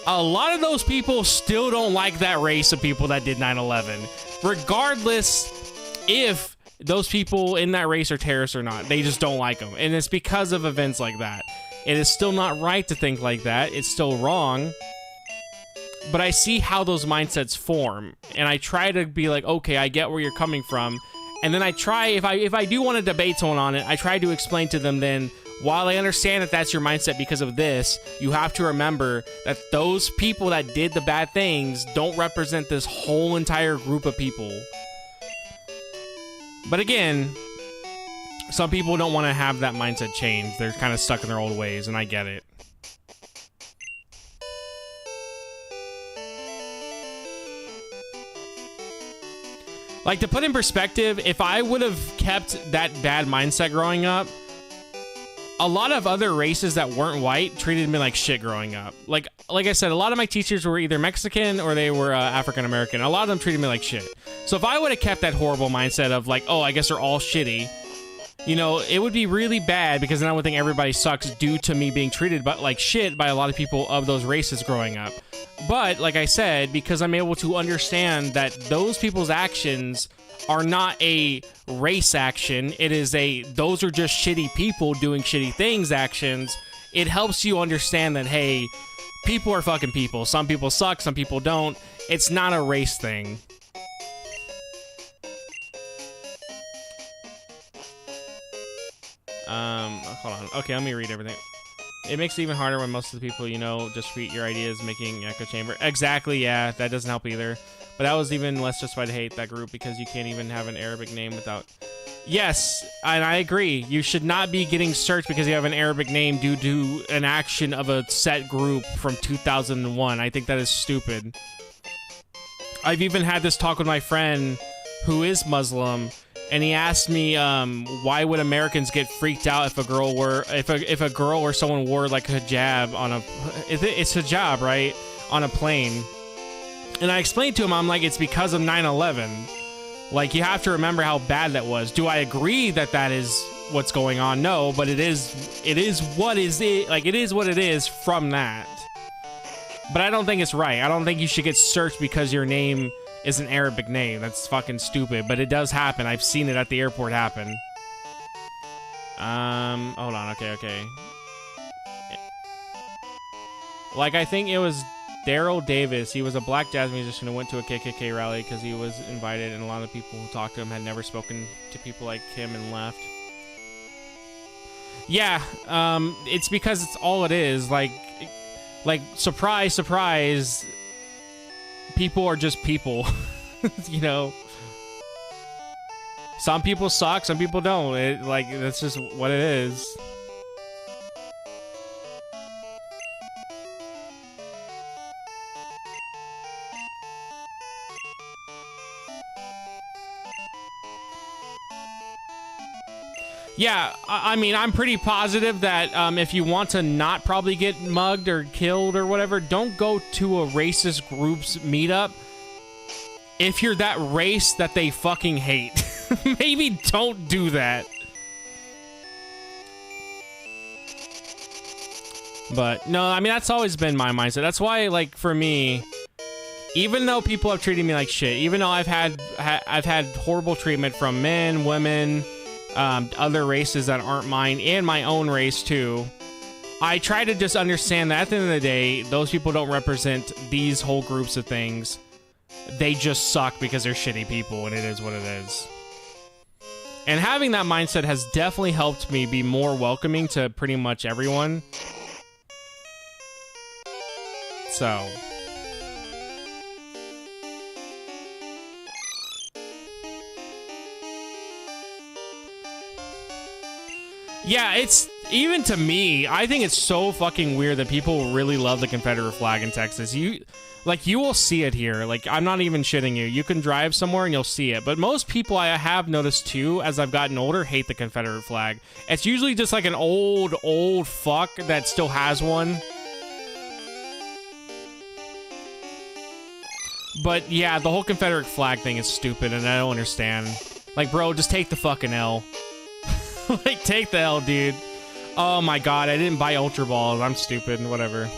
A lot of those people still don't like that race of people that did 9/11. Regardless if those people in that race are terrorists or not, they just don't like them. And it's because of events like that. It is still not right to think like that. It's still wrong. But I see how those mindsets form. And I try to be like, okay, I get where you're coming from. And then I try, if I do want to debate someone on it, I try to explain to them then, while I understand that that's your mindset because of this, you have to remember that those people that did the bad things don't represent this whole entire group of people. But again, some people don't want to have that mindset change. They're kind of stuck in their old ways, and I get it. Like, to put in perspective, if I would have kept that bad mindset growing up, a lot of other races that weren't white treated me like shit growing up. Like I said, a lot of my teachers were either Mexican or they were African American. A lot of them treated me like shit. So if I would have kept that horrible mindset of like, oh, I guess they're all shitty, you know, it would be really bad, because then I would think everybody sucks due to me being treated like shit by a lot of people of those races growing up. But like I said, because I'm able to understand that those people's actions are not a race action, it is those are just shitty people doing shitty things actions, it helps you understand that, hey, people are fucking people. Some people suck, some people don't. It's not a race thing. Hold on. Okay, let me read everything. It makes it even harder when most of the people you know just tweet your ideas making echo chamber. Exactly, yeah, that doesn't help either. But that was even less justified to hate that group because you can't even have an Arabic name without... Yes, and I agree. You should not be getting searched because you have an Arabic name due to an action of a set group from 2001. I think that is stupid. I've even had this talk with my friend who is Muslim, and he asked me, why would Americans get freaked out if a girl were, if a girl or someone wore like a hijab on a, it's hijab, right? On a plane. And I explained to him, I'm like, it's because of 9/11. Like, you have to remember how bad that was. Do I agree that that is what's going on? No, but it is what is it, like, it is what it is from that. But I don't think it's right. I don't think you should get searched because your name is an Arabic name. That's fucking stupid, but it does happen. I've seen it at the airport happen. Hold on, okay. Like, I think it was Daryl Davis. He was a black jazz musician who went to a KKK rally because he was invited, and a lot of people who talked to him had never spoken to people like him and left. Yeah, it's because it's all it is. Like, surprise, surprise, people are just people, you know? Some people suck, some people don't. Like, that's just what it is. Yeah, I mean, I'm pretty positive that if you want to not probably get mugged or killed or whatever, don't go to a racist group's meetup. If you're that race that they fucking hate, maybe don't do that. But no, I mean, that's always been my mindset. That's why, like, for me, even though people have treated me like shit, even though I've had horrible treatment from men, women, other races that aren't mine, and my own race too, I try to just understand that at the end of the day, those people don't represent these whole groups of things. They just suck because they're shitty people, and it is what it is. And having that mindset has definitely helped me be more welcoming to pretty much everyone. So... yeah, it's, even to me, I think it's so fucking weird that people really love the Confederate flag in Texas. You will see it here. Like, I'm not even shitting you. You can drive somewhere and you'll see it. But most people I have noticed too, as I've gotten older, hate the Confederate flag. It's usually just like an old fuck that still has one. But yeah, the whole Confederate flag thing is stupid and I don't understand. Like, bro, just take the fucking L. Like, take the L, dude. Oh my god, I didn't buy Ultra Balls. I'm stupid and whatever.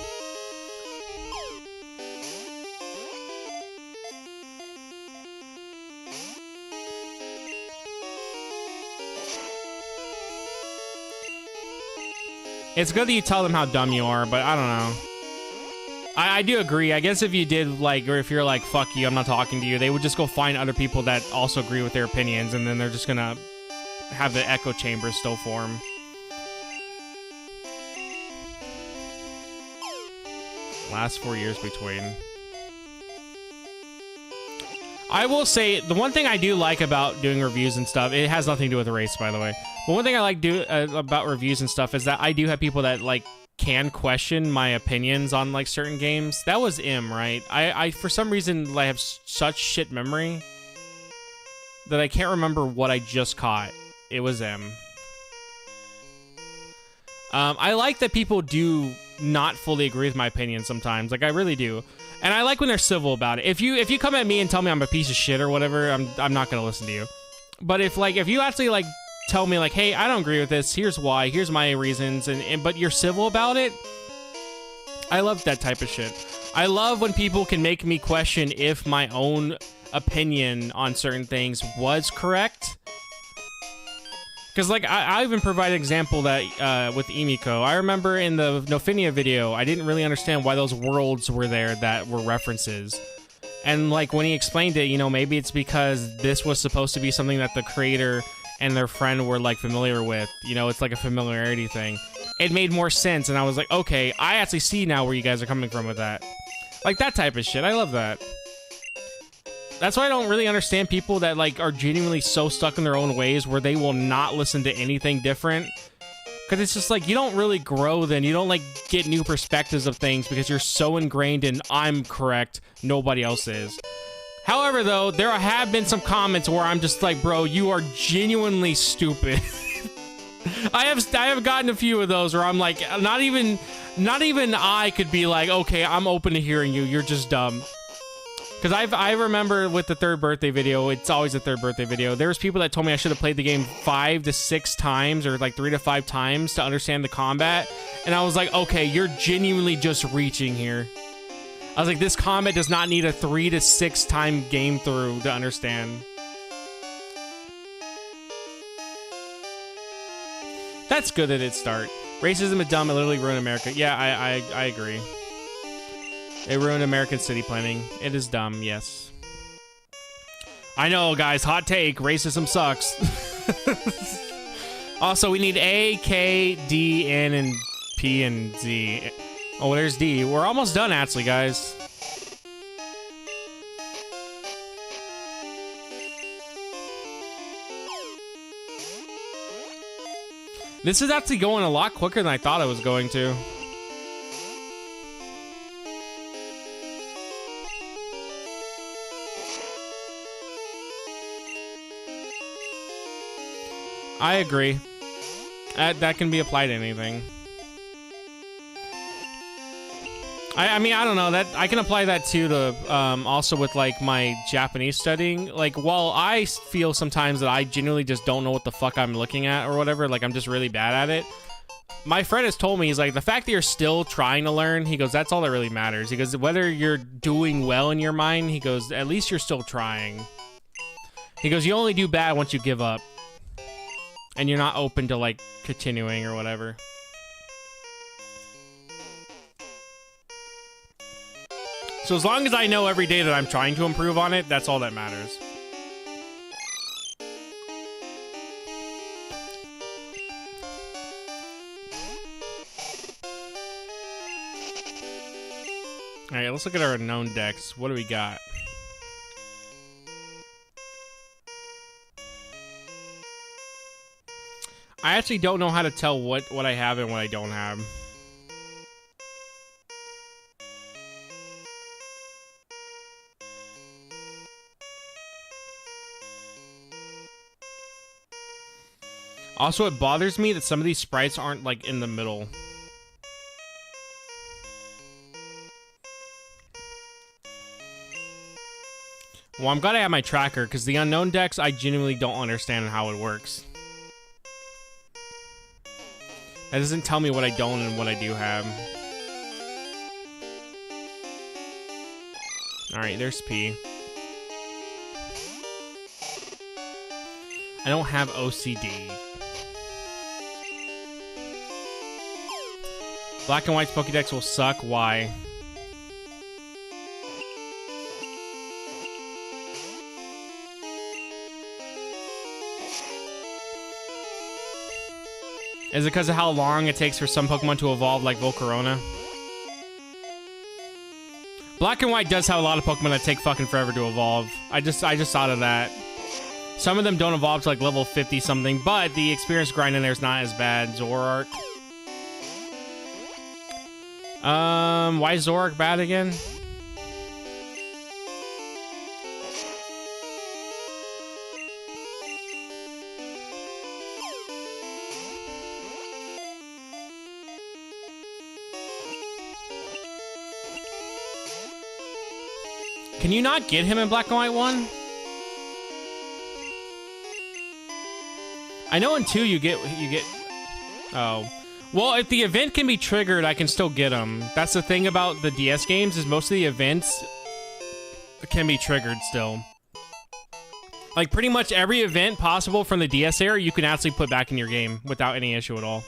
It's good that you tell them how dumb you are, but I don't know. I do agree. I guess if you did, like, or if you're like, fuck you, I'm not talking to you, they would just go find other people that also agree with their opinions, and then they're just gonna have the echo chamber still form. Last 4 years between. I will say, the one thing I do like about doing reviews and stuff, it has nothing to do with the race, by the way, but one thing I like about reviews and stuff is that I do have people that, like, can question my opinions on, like, certain games. That was right? I for some reason, I have such shit memory that I can't remember what I just caught. It was I like that people do not fully agree with my opinion sometimes. Like, I really do. And I like when they're civil about it. If you come at me and tell me I'm a piece of shit or whatever, I'm not gonna listen to you. But if you actually, like, tell me, like, hey, I don't agree with this, here's why, here's my reasons, but you're civil about it, I love that type of shit. I love when people can make me question if my own opinion on certain things was correct. Because, like, I even provide an example that with Emiko. I remember in the Nofinia video, I didn't really understand why those worlds were there that were references. And, like, when he explained it, you know, maybe it's because this was supposed to be something that the creator and their friend were, like, familiar with. You know, it's like a familiarity thing. It made more sense, and I was like, okay, I actually see now where you guys are coming from with that. Like, that type of shit. I love that. That's why I don't really understand people that, like, are genuinely so stuck in their own ways where they will not listen to anything different. Because it's just like, you don't really grow then. You don't, like, get new perspectives of things because you're so ingrained in, I'm correct, nobody else is. However, though, there have been some comments where I'm just like, bro, you are genuinely stupid. I have gotten a few of those where I'm like, not even I could be like, okay, I'm open to hearing you. You're just dumb. Because I remember with the third birthday video, it's always the third birthday video, there was people that told me I should have played the game 5 to 6 times or like 3 to 5 times to understand the combat. And I was like, okay, you're genuinely just reaching here. I was like, this combat does not need a 3 to 6 time game through to understand. That's good that it start. Racism is dumb, it literally ruined America. Yeah, I agree. It ruined American city planning. It is dumb, yes. I know, guys, hot take. Racism sucks. Also, we need A, K, D, N, and P, and Z. Oh, there's D. We're almost done, actually, guys. This is actually going a lot quicker than I thought it was going to. I agree. That can be applied to anything. I mean, I don't know. That I can apply that too to also with like my Japanese studying. Like, while I feel sometimes that I genuinely just don't know what the fuck I'm looking at or whatever, like I'm just really bad at it. My friend has told me, he's like, the fact that you're still trying to learn, he goes, that's all that really matters. He goes, whether you're doing well in your mind, he goes, at least you're still trying. He goes, you only do bad once you give up. And you're not open to, like, continuing or whatever. So as long as I know every day that I'm trying to improve on it, that's all that matters. Alright, let's look at our known decks. What do we got? I actually don't know how to tell what I have and what I don't have. Also, it bothers me that some of these sprites aren't, like, in the middle. Well, I'm glad I have my tracker, because the unknown decks, I genuinely don't understand how it works. That doesn't tell me what I don't and what I do have. Alright, there's P. I don't have OCD. Black and White's Pokédex will suck. Why? Is it because of how long it takes for some Pokemon to evolve, like Volcarona? Black and White does have a lot of Pokemon that take fucking forever to evolve. I just thought of that. Some of them don't evolve to like level 50 something, but the experience grind in there is not as bad. Zoroark. Why is Zoroark bad again? Can you not get him in Black and White 1? I know in 2 you get... Oh. Well, if the event can be triggered, I can still get him. That's the thing about the DS games, is most of the events can be triggered still. Like, pretty much every event possible from the DS era, you can actually put back in your game without any issue at all.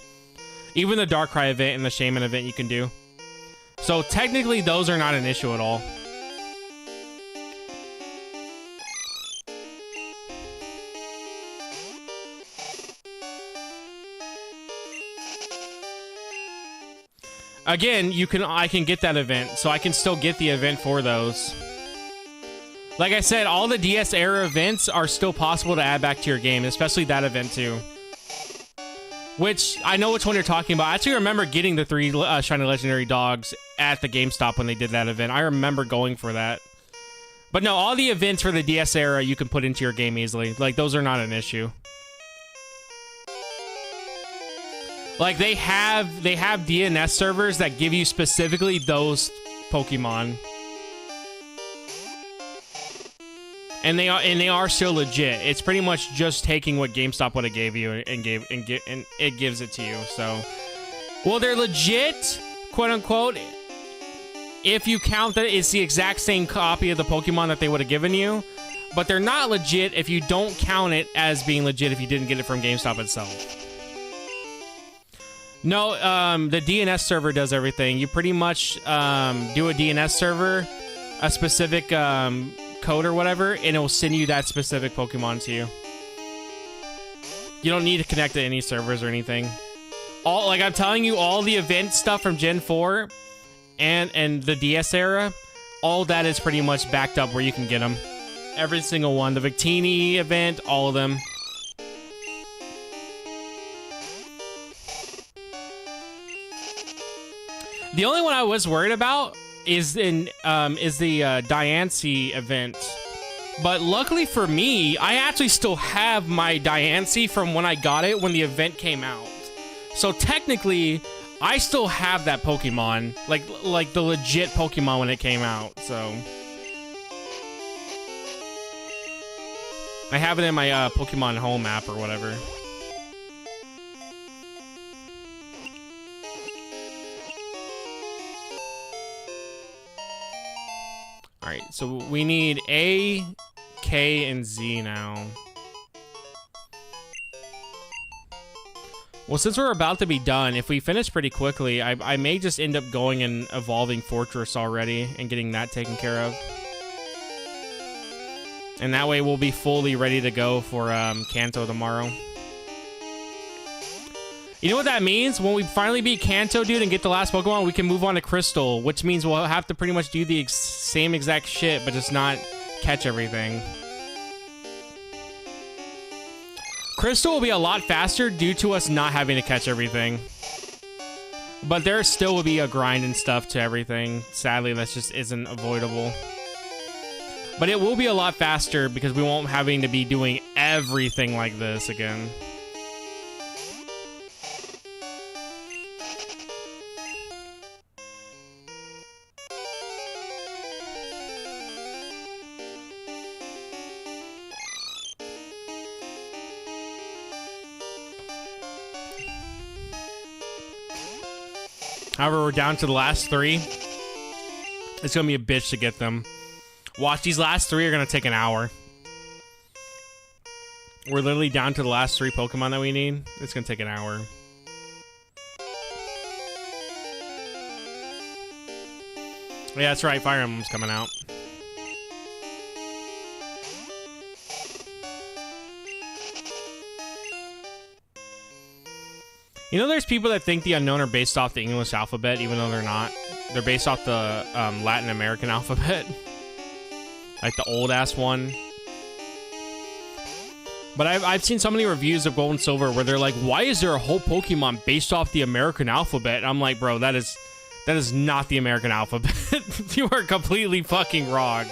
Even the Darkrai event and the Shaman event you can do. So, technically, those are not an issue at all. Again, I can get that event, so I can still get the event for those. Like I said, all the DS era events are still possible to add back to your game, especially that event too. Which, I know which one you're talking about. I actually remember getting the 3 Shiny Legendary Dogs at the GameStop when they did that event. I remember going for that. But no, all the events for the DS era you can put into your game easily. Like, those are not an issue. Like, they have DNS servers that give you specifically those Pokemon. And they are still legit. It's pretty much just taking what GameStop would have gave you and it gives it to you. So, well, they're legit, quote unquote, if you count that it's the exact same copy of the Pokemon that they would have given you. But they're not legit if you don't count it as being legit if you didn't get it from GameStop itself. No, the DNS server does everything. You pretty much do a DNS server, a specific code or whatever, and it will send you that specific Pokemon to you. You don't need to connect to any servers or anything. Like I'm telling you, all the event stuff from Gen 4 and the DS era, all that is pretty much backed up where you can get them. Every single one. The Victini event, all of them. The only one I was worried about is the Diancie event. But luckily for me, I actually still have my Diancie from when I got it when the event came out. So technically, I still have that Pokemon, like the legit Pokemon when it came out. So I have it in my Pokemon Home app or whatever. Alright, so we need A, K, and Z now. Well, since we're about to be done, if we finish pretty quickly, I may just end up going and evolving Fortress already and getting that taken care of. And that way we'll be fully ready to go for Kanto tomorrow. You know what that means? When we finally beat Kanto, dude, and get the last Pokemon, we can move on to Crystal, which means we'll have to pretty much do the same exact shit, but just not catch everything. Crystal will be a lot faster due to us not having to catch everything. But there still will be a grind and stuff to everything. Sadly, that just isn't avoidable. But it will be a lot faster because we won't having to be doing everything like this again. However, we're down to the last 3. It's gonna be a bitch to get them. Watch, these last 3 are gonna take an hour. We're literally down to the last 3 Pokemon that we need. It's gonna take an hour. Yeah, that's right. Fire Emblem's coming out. You know, there's people that think the Unknown are based off the English alphabet, even though they're not. They're based off the Latin American alphabet. Like the old-ass one. But I've seen so many reviews of Gold and Silver where they're like, why is there a whole Pokemon based off the American alphabet? And I'm like, bro, that is not the American alphabet. You are completely fucking wrong.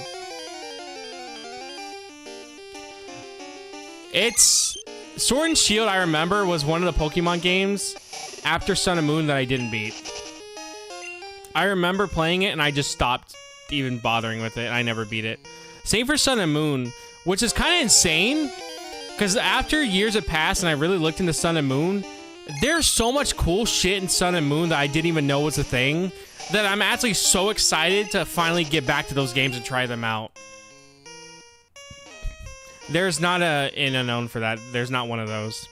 It's... Sword and Shield, I remember, was one of the Pokemon games after Sun and Moon that I didn't beat. I remember playing it and I just stopped even bothering with it. I never beat it. Same for Sun and Moon, which is kind of insane because after years have passed and I really looked into Sun and Moon, there's so much cool shit in Sun and Moon that I didn't even know was a thing that I'm actually so excited to finally get back to those games and try them out. There's not an unknown for that. There's not one of those.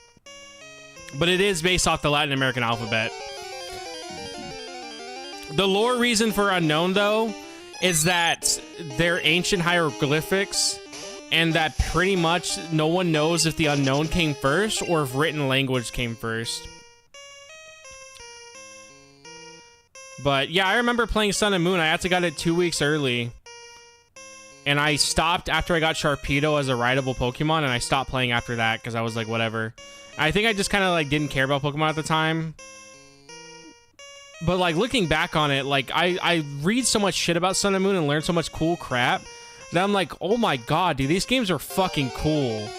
But it is based off the Latin American alphabet. The lore reason for unknown, though, is that they're ancient hieroglyphics, and that pretty much no one knows if the unknown came first or if written language came first. But yeah, I remember playing Sun and Moon. I actually got it 2 weeks early. And I stopped after I got Sharpedo as a rideable Pokemon, and I stopped playing after that because I was like, whatever. I think I just kind of like didn't care about Pokemon at the time. But like looking back on it, like I read so much shit about Sun and Moon and learn so much cool crap that I'm like, oh my god, dude, these games are fucking cool.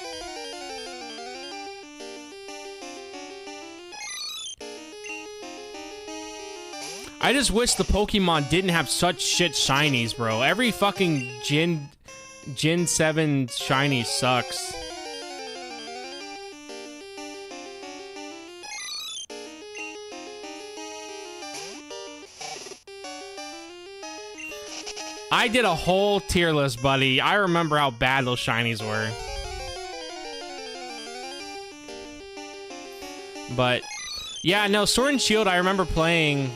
I just wish the Pokemon didn't have such shit shinies, bro. Every fucking Gen 7 shiny sucks. I did a whole tier list, buddy. I remember how bad those shinies were. But yeah, no, Sword and Shield I remember playing.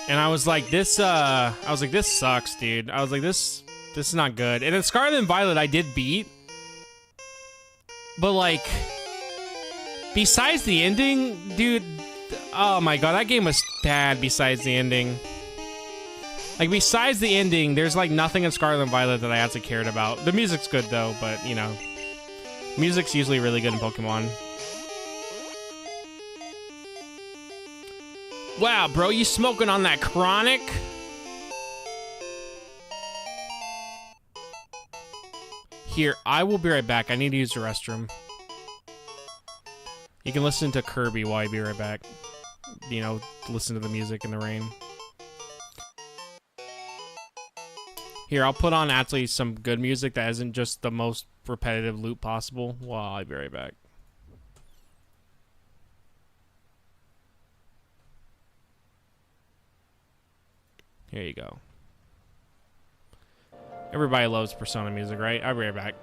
And I was like, this sucks, dude. I was like, this is not good. And then Scarlet and Violet I did beat. But like, besides the ending, dude, oh my god, that game was bad besides the ending. Like, besides the ending, there's like nothing in Scarlet and Violet that I actually cared about. The music's good though, but you know, music's usually really good in Pokemon. Wow, bro, you smoking on that chronic? Here, I will be right back. I need to use the restroom. You can listen to Kirby while I be right back. You know, listen to the music in the rain. Here, I'll put on actually some good music that isn't just the most repetitive loop possible while I be right back. Here you go. Everybody loves Persona music, right? I'll be right back.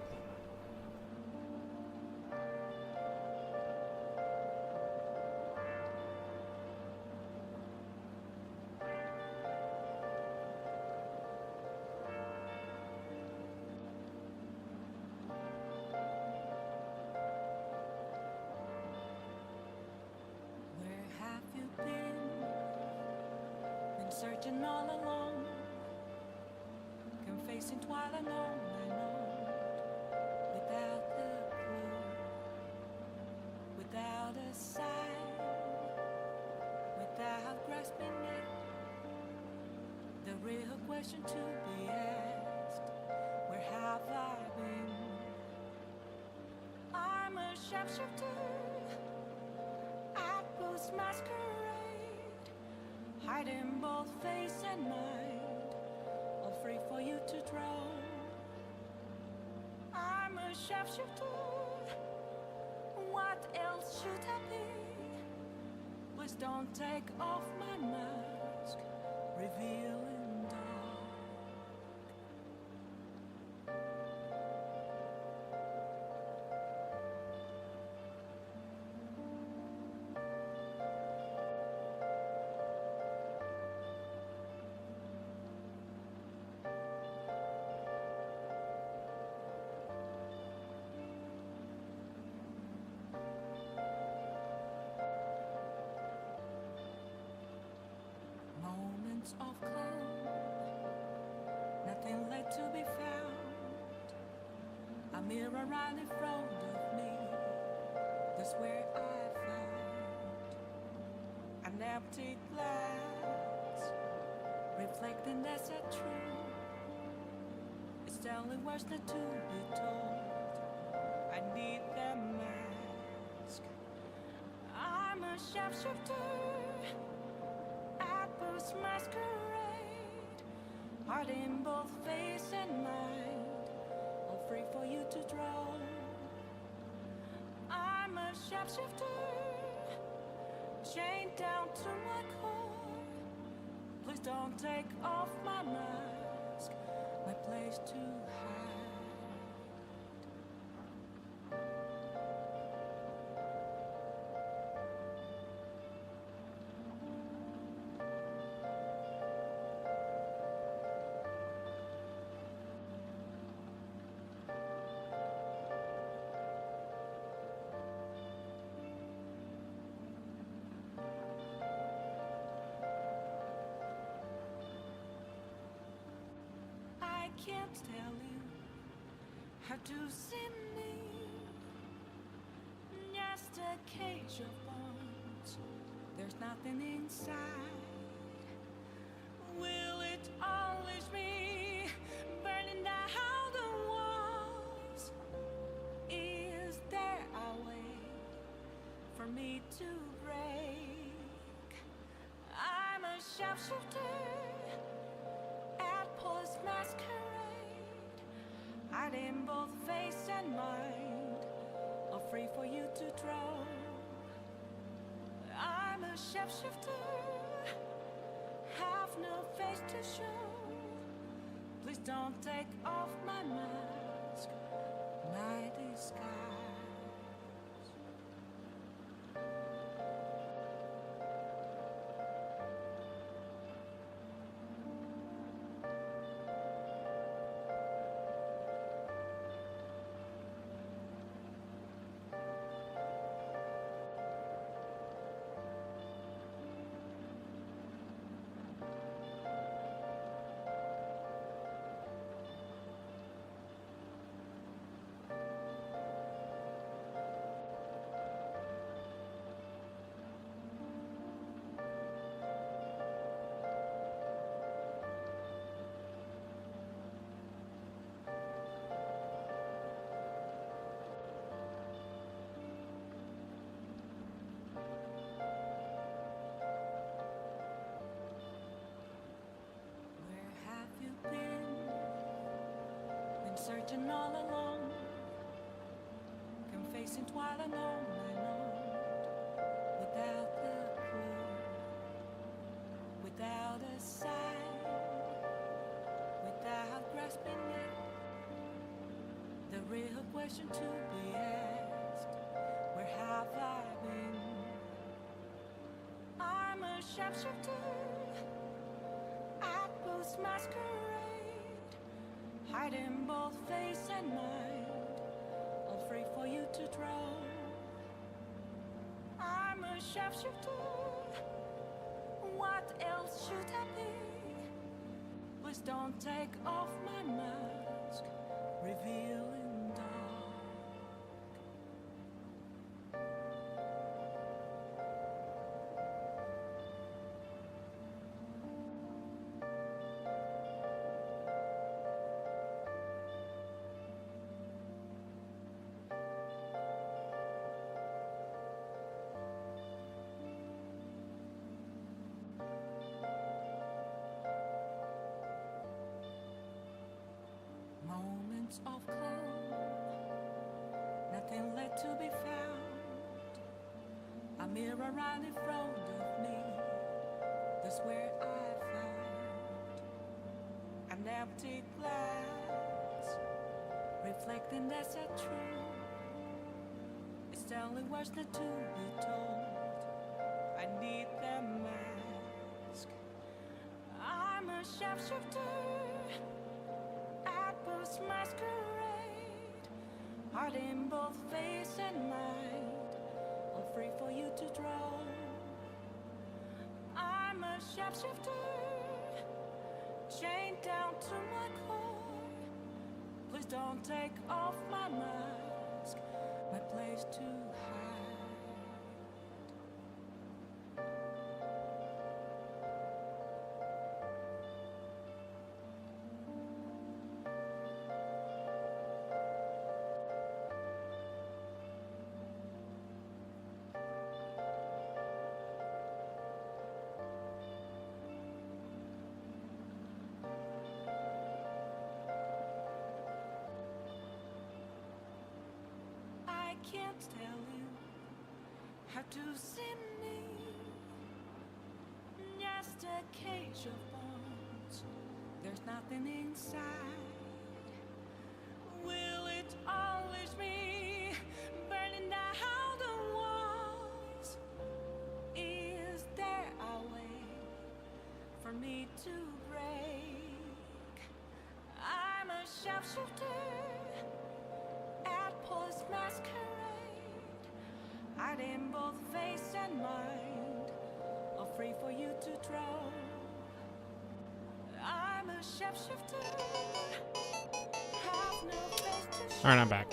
Searching all alone, confessing twilight alone and on, without a clue, without a sign, without grasping it. The real question to be asked: where have I been? I'm a sharpshooter at Boost Masquerade, hiding both face and mind, all free for you to draw. I'm a sharpshooter, what else should I be? Please don't take off my mask, revealing dark. Of calm, nothing left to be found. A mirror right in front of me, that's where I found an empty glass, reflecting that's a truth. It's telling words not to be told. I need that mask. I'm a sharpshooter, masquerade, heart in both face and mind, all free for you to draw. I'm a sharpshooter, chained down to my core. Please don't take off my mask, my place to hide. can't tell you how to see me. Just a cage of bones, there's nothing inside. Will it always be burning down the walls? Is there a way for me to break? I'm a sharpshooter at Paul's masquerade, hiding both face and mind, all free for you to draw. I'm a sharpshooter, have no face to show. Please don't take off my mask, my disguise. Searching all along, confessing while alone, without a clue, without a sign, without grasping it. The real question to be asked: where have I been? I'm a sharpshooter at Post Masquerade, hiding both face and mind, all free for you to draw. I'm a sharpshooter, what else should I be? Please don't take off my mask, revealing dark. Moments of calm, nothing left to be found. A mirror right in front of me, that's where I found an empty glass, reflecting that's a truth. It's telling words not to be told. I need the mask. I'm a sharpshooter, Post Masquerade, heart in both face and mind, all free for you to draw. I'm a sharpshooter, chained down to my core. Please don't take off my mask, my place to hide. I can't tell you how to see me. Just a cage of bones, there's nothing inside. Will it always be burning down the walls? Is there a way for me to break? I'm a sharpshooter at Paul's Masquerade, hiding both face and mind, all free for you to draw. I'm a sharpshooter. Alright, I'm back.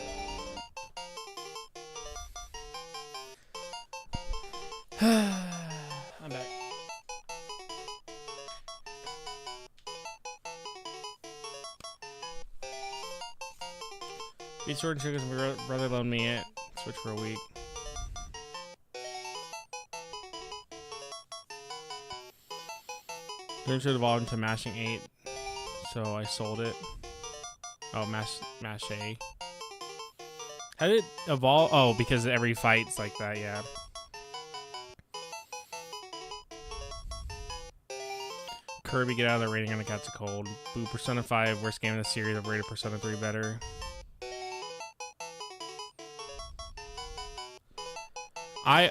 I'm back. Beat Sword and Triggers and my brother loaned me it. Switch for a week. Game should evolve into Mashing 8, so I sold it. Oh, Mash A. How did it evolve? Oh, because every fight's like that, yeah. Kirby, get out of the rating on the Cats of Cold. Boo, Persona 5, worst game in the series. I've rated Persona 3 better. I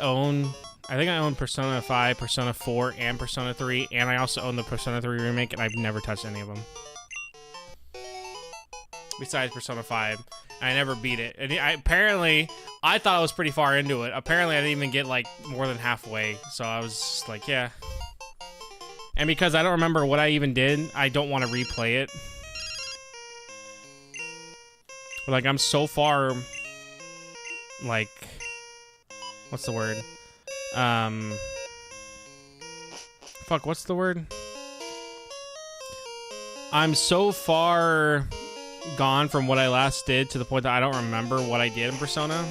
think I own Persona 5, Persona 4, and Persona 3, and I also own the Persona 3 remake, and I've never touched any of them. Besides Persona 5. And I never beat it. And apparently, I thought I was pretty far into it. Apparently, I didn't even get, like, more than halfway. So I was just like, yeah. And because I don't remember what I even did, I don't want to replay it. But, like, I'm so far, like... What's the word? Fuck, what's the word? I'm so far gone from what I last did to the point that I don't remember what I did in Persona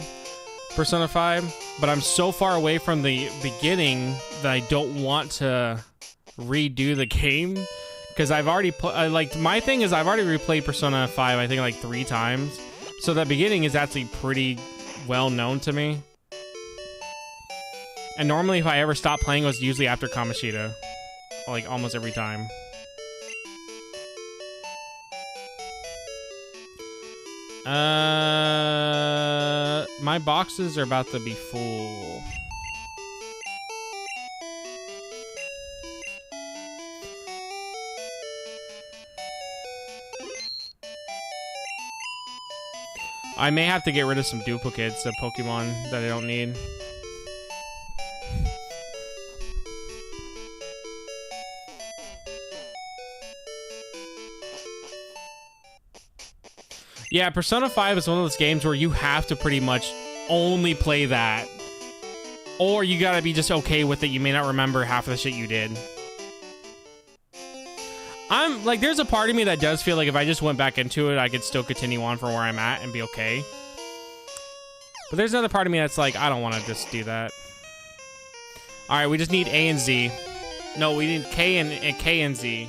5, but I'm so far away from the beginning that I don't want to redo the game because I've already like my thing is I've already replayed Persona 5 I think like 3 times, so that beginning is actually pretty well known to me. And normally if I ever stop playing, it was usually after Kamoshida. Like, almost every time. My boxes are about to be full. I may have to get rid of some duplicates of Pokemon that I don't need. Yeah, Persona 5 is one of those games where you have to pretty much only play that. Or you gotta be just okay with it. You may not remember half of the shit you did. I'm, like, there's a part of me that does feel like if I just went back into it, I could still continue on from where I'm at and be okay. But there's another part of me that's like, I don't want to just do that. Alright, we just need A and Z. No, we need K and Z.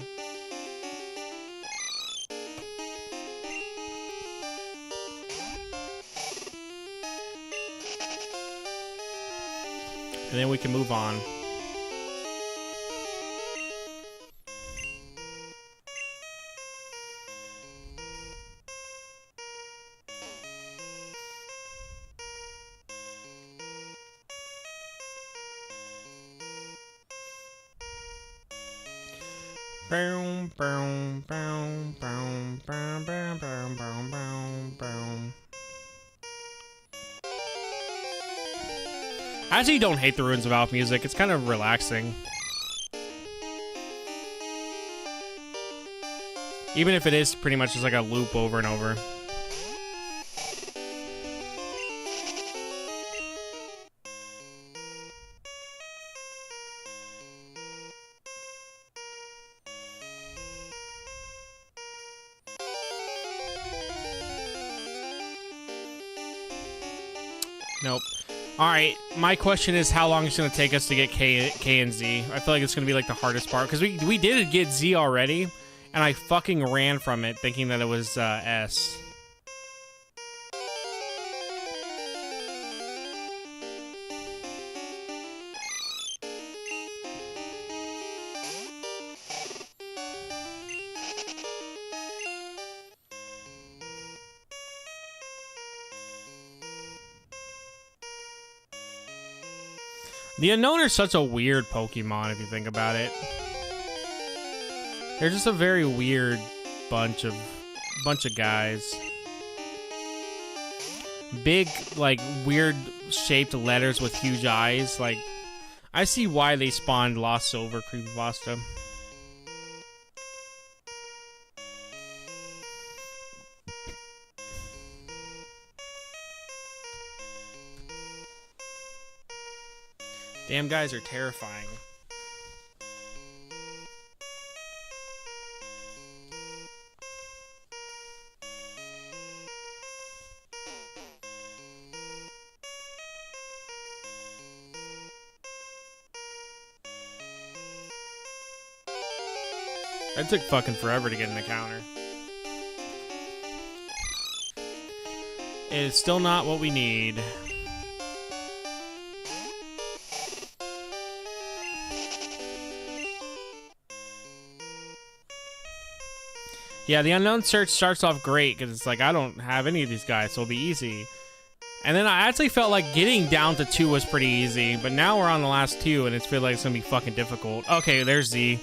And then we can move on. Boom, boom, boom, boom, boom, boom, boom, boom, boom, boom. I actually don't hate the Ruins of Alph music. It's kind of relaxing. Even if it is pretty much just like a loop over and over. Nope. Alright, my question is how long it's going to take us to get K and Z. I feel like it's going to be like the hardest part. Because we did get Z already, and I fucking ran from it thinking that it was S. The Unknown are such a weird Pokemon if you think about it. They're just a very weird bunch of guys. Big, like, weird shaped letters with huge eyes. Like, I see why they spawned Lost Silver Creepypasta. Damn guys are terrifying. That took fucking forever to get in the counter. It is still not what we need. Yeah, the unknown search starts off great because it's like, I don't have any of these guys, so it'll be easy. And then I actually felt like getting down to 2 was pretty easy, but now we're on the last 2 and it's feel like it's gonna be fucking difficult. Okay, there's Z.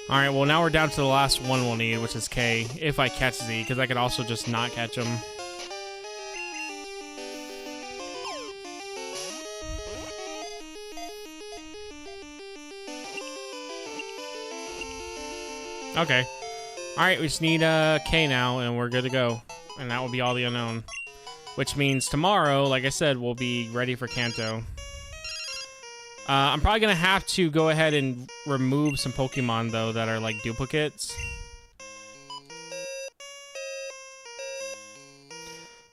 All right, well now we're down to the last one we'll need, which is K, if I catch Z, because I could also just not catch him. Okay. Alright, we just need K now, and we're good to go. And that will be all the unknown. Which means tomorrow, like I said, we'll be ready for Kanto. I'm probably going to have to go ahead and remove some Pokemon, though, that are like duplicates.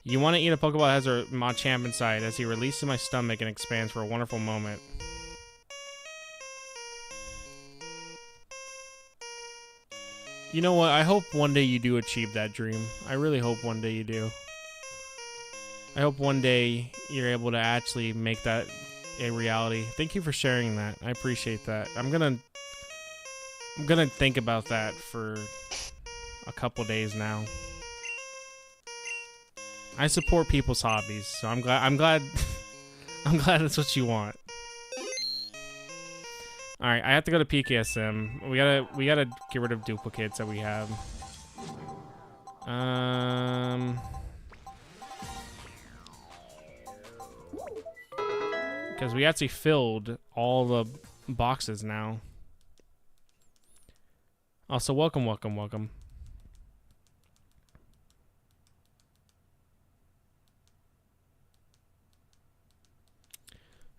You want to eat a Pokeball that has a Machamp inside as he releases my stomach and expands for a wonderful moment. You know what? I hope one day you do achieve that dream. I really hope one day you do. I hope one day you're able to actually make that a reality. Thank you for sharing that. I appreciate that. I'm gonna think about that for a couple days now. I support people's hobbies, so I'm glad I'm glad that's what you want. All right, I have to go to PKSM. We gotta get rid of duplicates that we have. Because we actually filled all the boxes now. Also, welcome.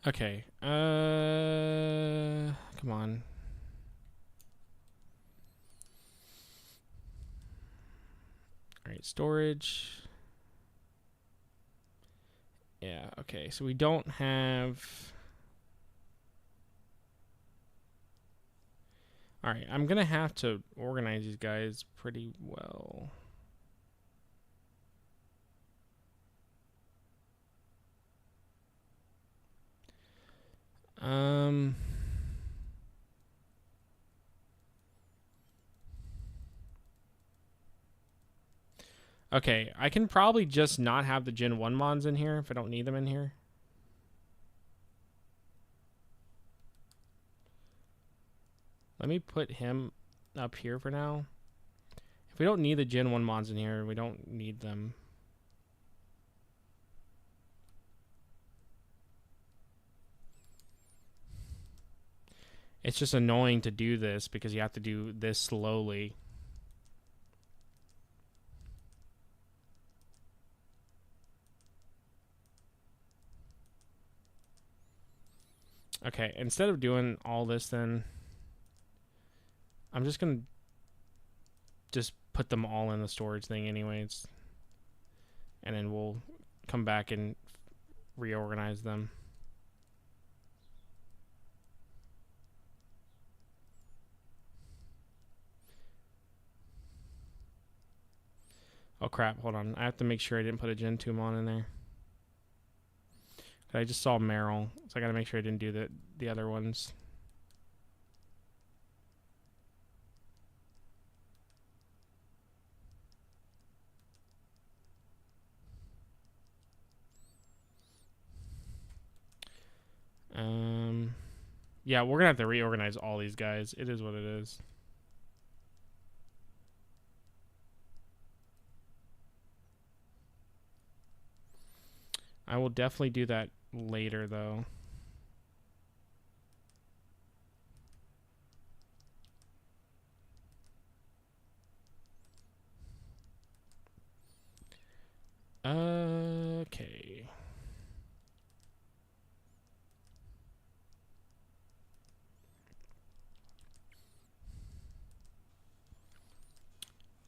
Okay. Come on. All right, storage. Yeah, okay. So we don't have... All right, I'm going to have to organize these guys pretty well. Okay, I can probably just not have the Gen 1 Mons in here if I don't need them in here. Let me put him up here for now. If we don't need the Gen 1 Mons in here, we don't need them. It's just annoying to do this because you have to do this slowly. Okay, instead of doing all this then, I'm just going to just put them all in the storage thing anyways. And then we'll come back and reorganize them. Oh crap, hold on. I have to make sure I didn't put a Gen 2 Mon in there. I just saw Meryl, so I gotta make sure I didn't do the other ones. Yeah, we're gonna have to reorganize all these guys. It is what it is. I will definitely do that later, though. Okay.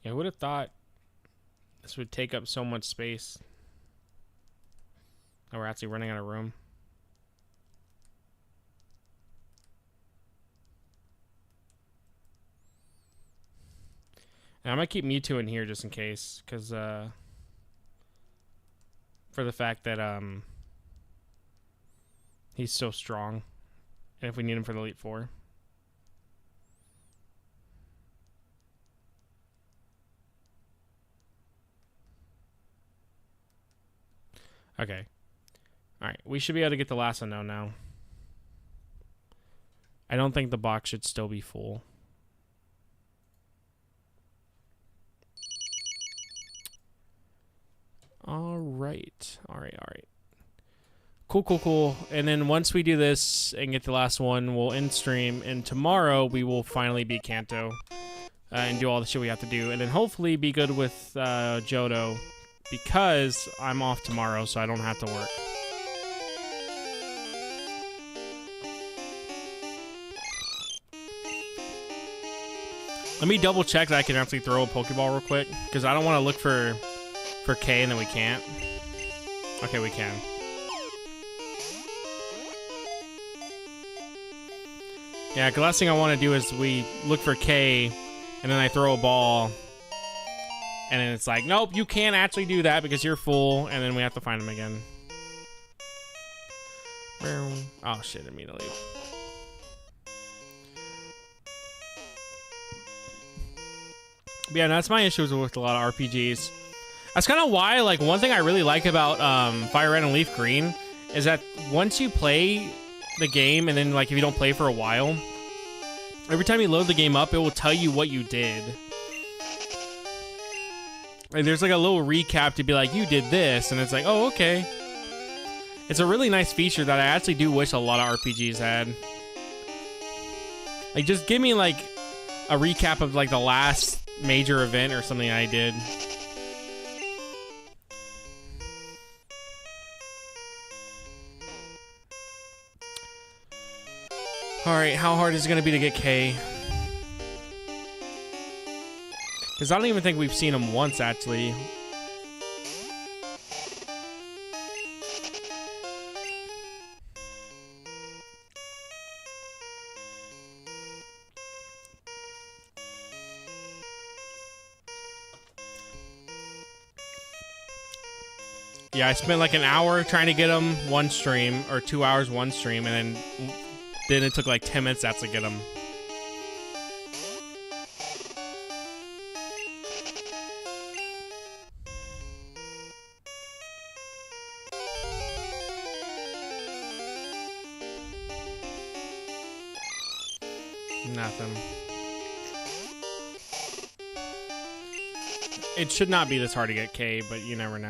Yeah, who would have thought this would take up so much space? Oh, we're actually running out of room. And I might keep Mewtwo in here just in case, because for the fact that he's so strong, and if we need him for the Elite Four. Okay. Alright, we should be able to get the last unknown now. I don't think the box should still be full. Alright. Alright. Cool. And then once we do this and get the last one, we'll end stream. And tomorrow we will finally beat Kanto. And do all the shit we have to do. And then hopefully be good with Johto. Because I'm off tomorrow, so I don't have to work. Let me double check that I can actually throw a Pokeball real quick. Because I don't want to look for K and then we can't. Okay, we can. Yeah, the last thing I want to do is we look for K and then I throw a ball. And then it's like, nope, you can't actually do that because you're full. And then we have to find him again. Oh, shit, immediately. But yeah, that's my issues with a lot of RPGs. That's kind of why, like, one thing I really like about Fire Red and Leaf Green is that once you play the game and then, like, if you don't play for a while, every time you load the game up, it will tell you what you did. Like, there's like a little recap to be like, you did this, and it's like, oh, okay. It's a really nice feature that I actually do wish a lot of RPGs had. Like, just give me like a recap of like the last major event or something I did. Alright, how hard is it going to be to get K? Because I don't even think we've seen him once, actually. Yeah, I spent like an hour trying to get him one stream, or 2 hours one stream, and then it took like 10 minutes to actually get him. Nothing. It should not be this hard to get K, but you never know.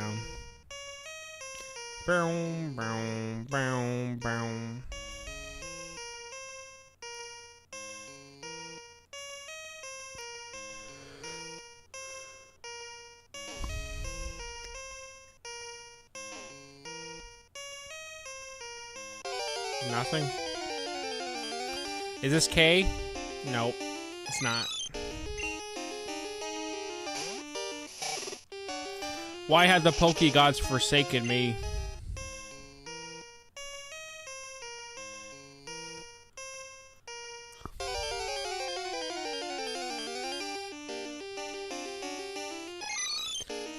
Boom, boom, boom, boom. Nothing. Is this K? Nope, it's not. Why had the Poke Gods forsaken me?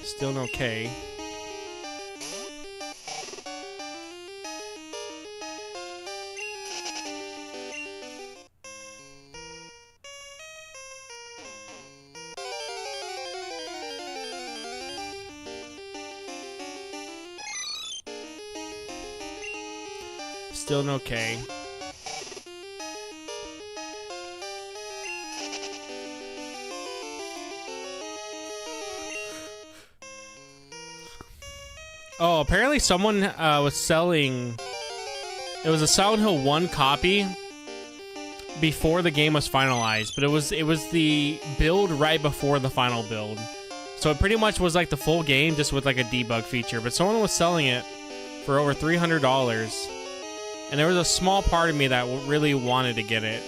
Still no K. Still no K. Oh, apparently someone was selling... It was a Silent Hill 1 copy before the game was finalized, but it was the build right before the final build. So it pretty much was like the full game, just with like a debug feature. But someone was selling it for over $300. And there was a small part of me that really wanted to get it.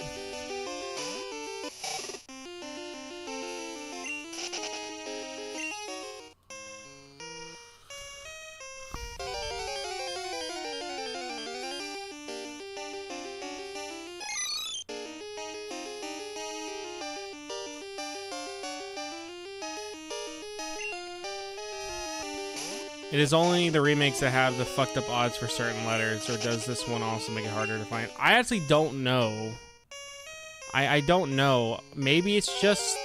It is only the remakes that have the fucked up odds for certain letters, or does this one also make it harder to find? I actually don't know. I don't know. Maybe it's just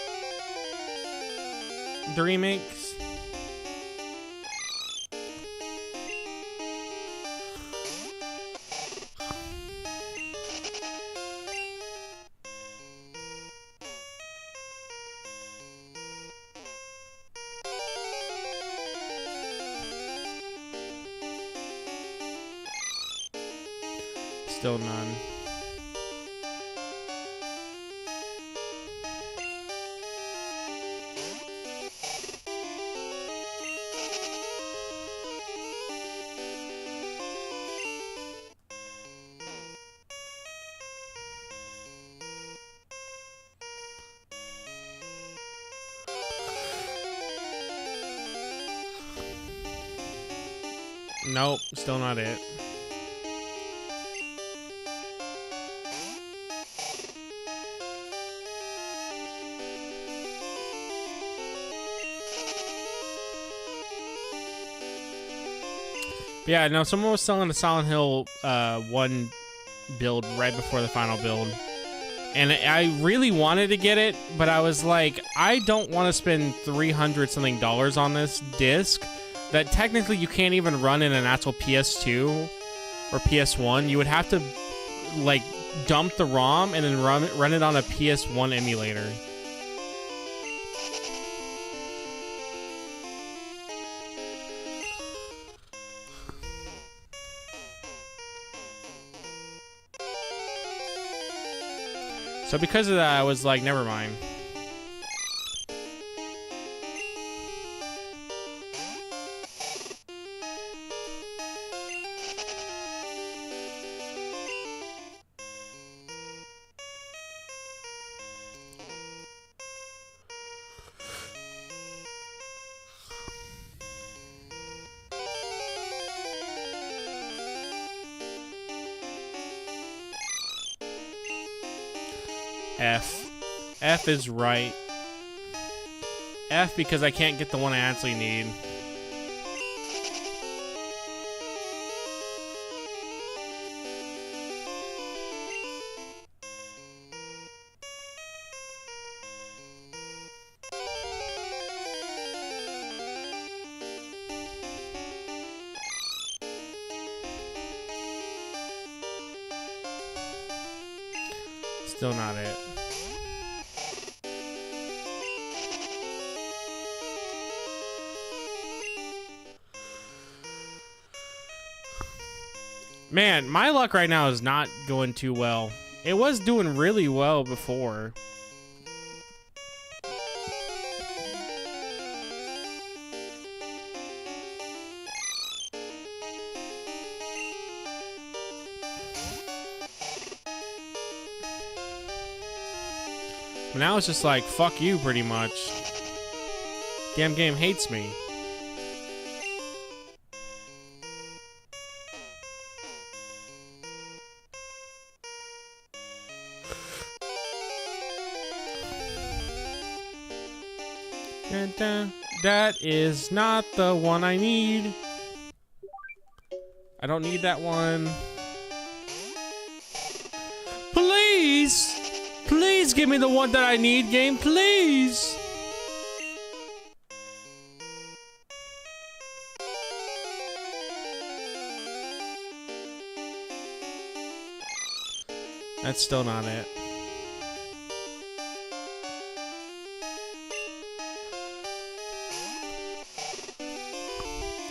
the remakes. Still none. Nope, still not it. Yeah, no, someone was selling a Silent Hill 1 build right before the final build. And I really wanted to get it, but I was like, I don't want to spend $300 something on this disc that technically you can't even run in an actual PS2 or PS1. You would have to like dump the ROM and then run it on a PS1 emulator. So because of that, I was like, never mind. F. F is right. F because I can't get the one I actually need. Still not it. Man, my luck right now is not going too well. It was doing really well before. But now it's just like, fuck you, pretty much. Damn game hates me. That is not the one I need. I don't need that one. Please! Please give me the one that I need, game, please! That's still not it.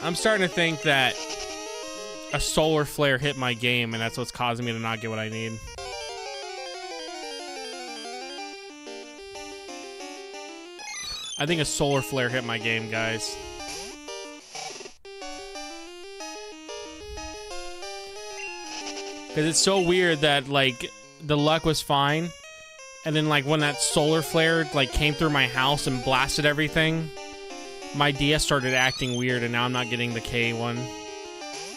I'm starting to think that a solar flare hit my game and that's what's causing me to not get what I need. I think a solar flare hit my game, guys. Because it's so weird that, like, the luck was fine. And then, like, when that solar flare, like, came through my house and blasted everything, my DS started acting weird, and now I'm not getting the K one.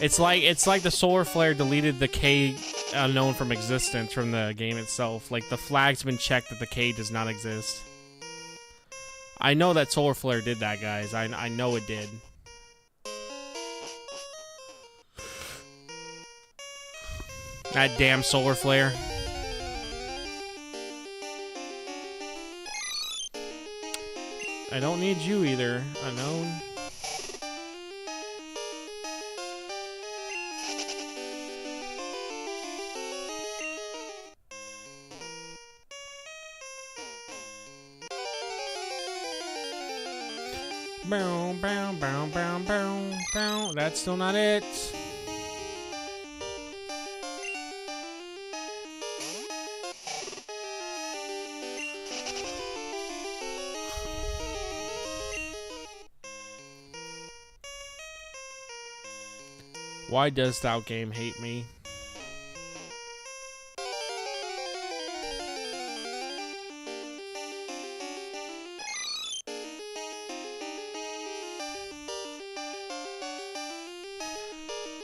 It's like the solar flare deleted the K unknown from existence from the game itself. Like, the flag's been checked that the K does not exist. I know that solar flare did that, guys. I know it did. That damn solar flare. I don't need you either, unknown. Bow, bow, bow, bow, bow, bow. That's still not it. Why does thou game hate me?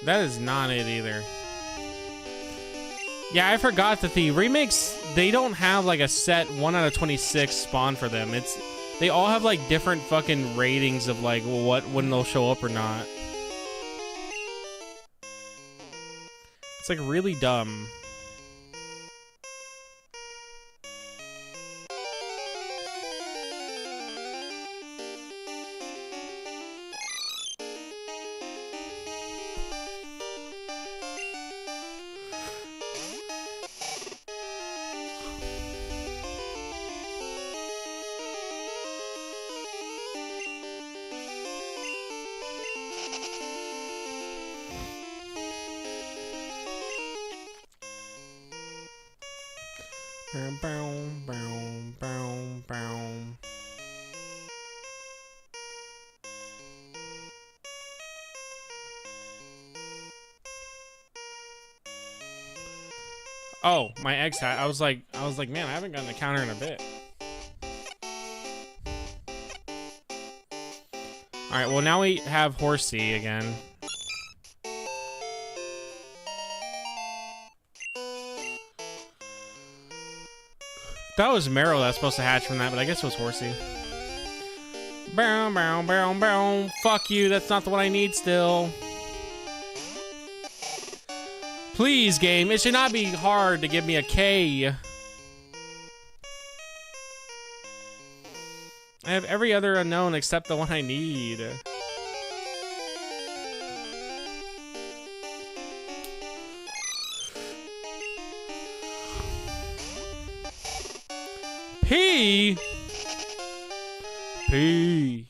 That is not it either. Yeah, I forgot that the remakes, they don't have like a set 1 out of 26 spawn for them. They all have like different fucking ratings of like when they'll show up or not. It's like really dumb. Bow, bow, bow, bow. Oh, my eggs hat. I was like, man, I haven't gotten a counter in a bit. All right, well now we have Horsey again. That was Meryl that's supposed to hatch from that, but I guess it was Horsey. Bow, bow, bow, bow. Fuck you, that's not the one I need still. Please, game, it should not be hard to give me a K. I have every other unknown except the one I need. P.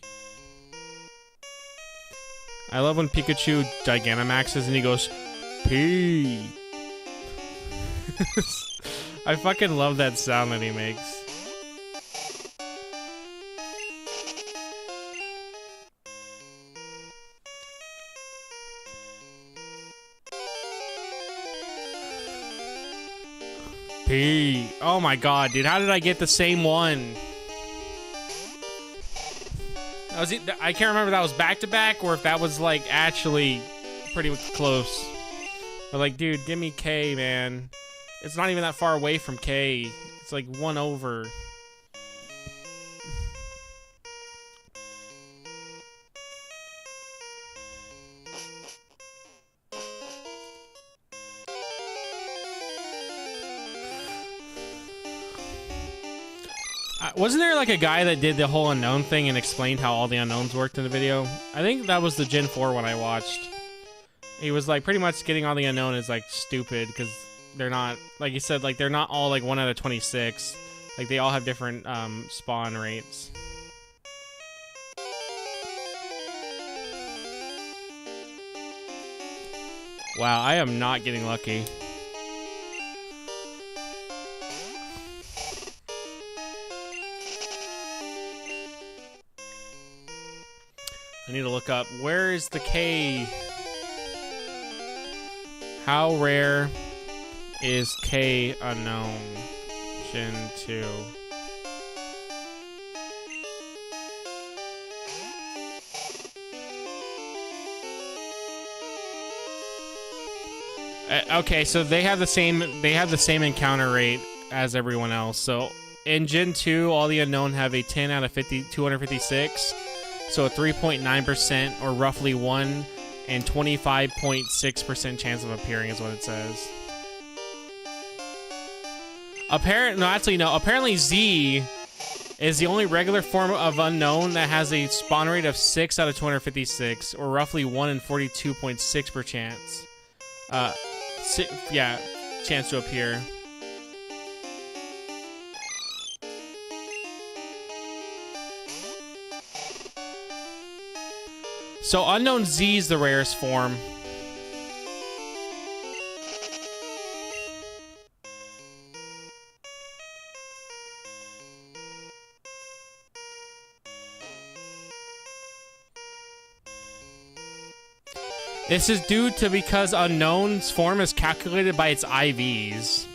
I love when Pikachu Gigantamaxes and he goes, P. I fucking love that sound that he makes. P. Oh my god, dude, how did I get the same one? I can't remember if that was back to back or if that was like actually pretty close. But like, dude, give me K, man. It's not even that far away from K. It's like 1 over. Wasn't there like a guy that did the whole unknown thing and explained how all the unknowns worked in the video? I think that was the Gen 4 one I watched. He was like pretty much getting all the unknown is like stupid because they're not, like he said, like they're not all like 1 out of 26. Like they all have different spawn rates. Wow, I am not getting lucky. I need to look up, where is the K? How rare is K unknown? Gen 2. Okay, so they have the same encounter rate as everyone else. So in Gen 2, all the unknown have a 10 out of 256. So a 3.9% or roughly 1 and 25.6% chance of appearing is what it says. Apparently Z is the only regular form of unknown that has a spawn rate of 6 out of 256, or roughly 1 in 42.6 per chance. Chance to appear. So Unknown Z is the rarest form. This is due to because Unknown's form is calculated by its IVs.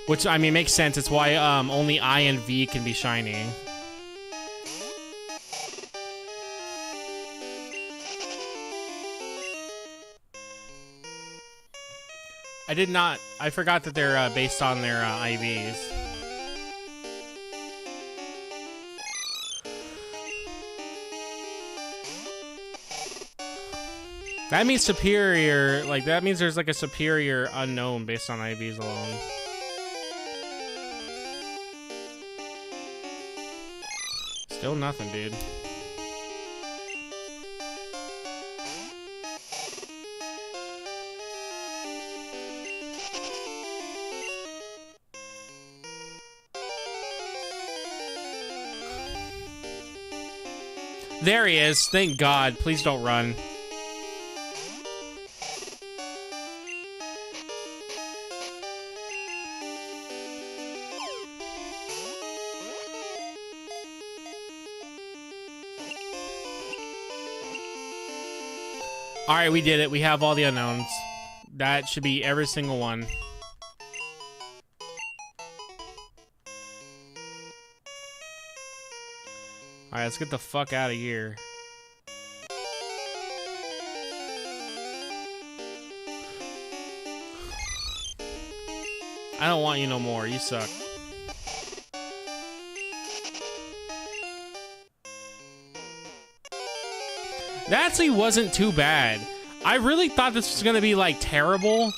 Which, I mean, makes sense. It's why only I and V can be shiny. I forgot that they're based on their IVs. That means superior, like, that means there's like a superior unknown based on IVs alone. Still nothing, dude. There he is. Thank God. Please don't run. Alright, we did it. We have all the unknowns. That should be every single one. Alright, let's get the fuck out of here. I don't want you no more. You suck. That actually wasn't too bad. I really thought this was gonna be like terrible.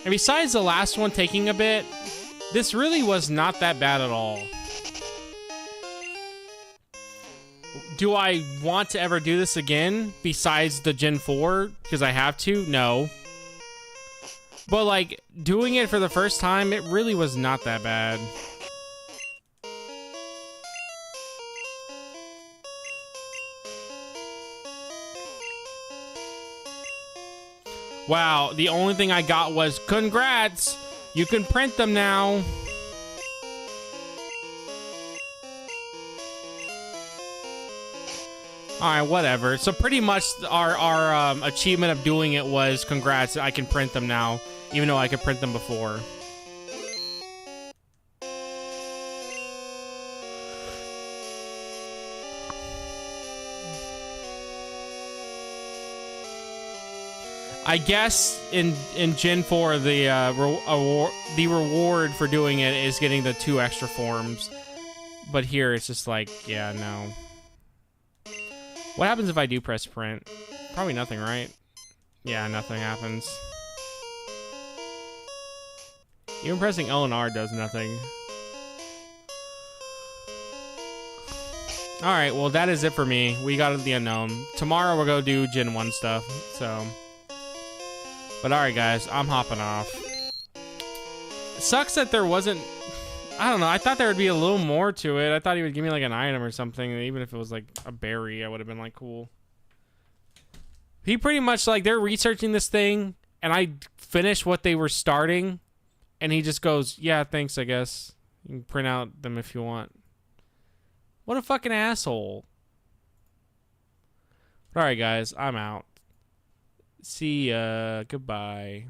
And besides the last one taking a bit, this really was not that bad at all. Do I want to ever do this again besides the Gen 4? Because I have to? No. But like, doing it for the first time, it really was not that bad. Wow, the only thing I got was, congrats! You can print them now. Alright, whatever. So pretty much our achievement of doing it was, congrats, I can print them now. Even though I could print them before. I guess in Gen 4, the reward for doing it is getting the 2 extra forms. But here it's just like, yeah, no. What happens if I do press print? Probably nothing, right? Yeah, nothing happens. Even pressing L and R does nothing. Alright, well that is it for me. We got the unknown. Tomorrow we'll go do Gen 1 stuff, so... But alright guys, I'm hopping off. It sucks that there wasn't... I don't know, I thought there would be a little more to it. I thought he would give me like an item or something. Even if it was like a berry, I would have been like, cool. He pretty much, like, they're researching this thing, and I finished what they were starting, and he just goes, yeah, thanks, I guess. You can print out them if you want. What a fucking asshole. Alright guys, I'm out. See ya. Goodbye.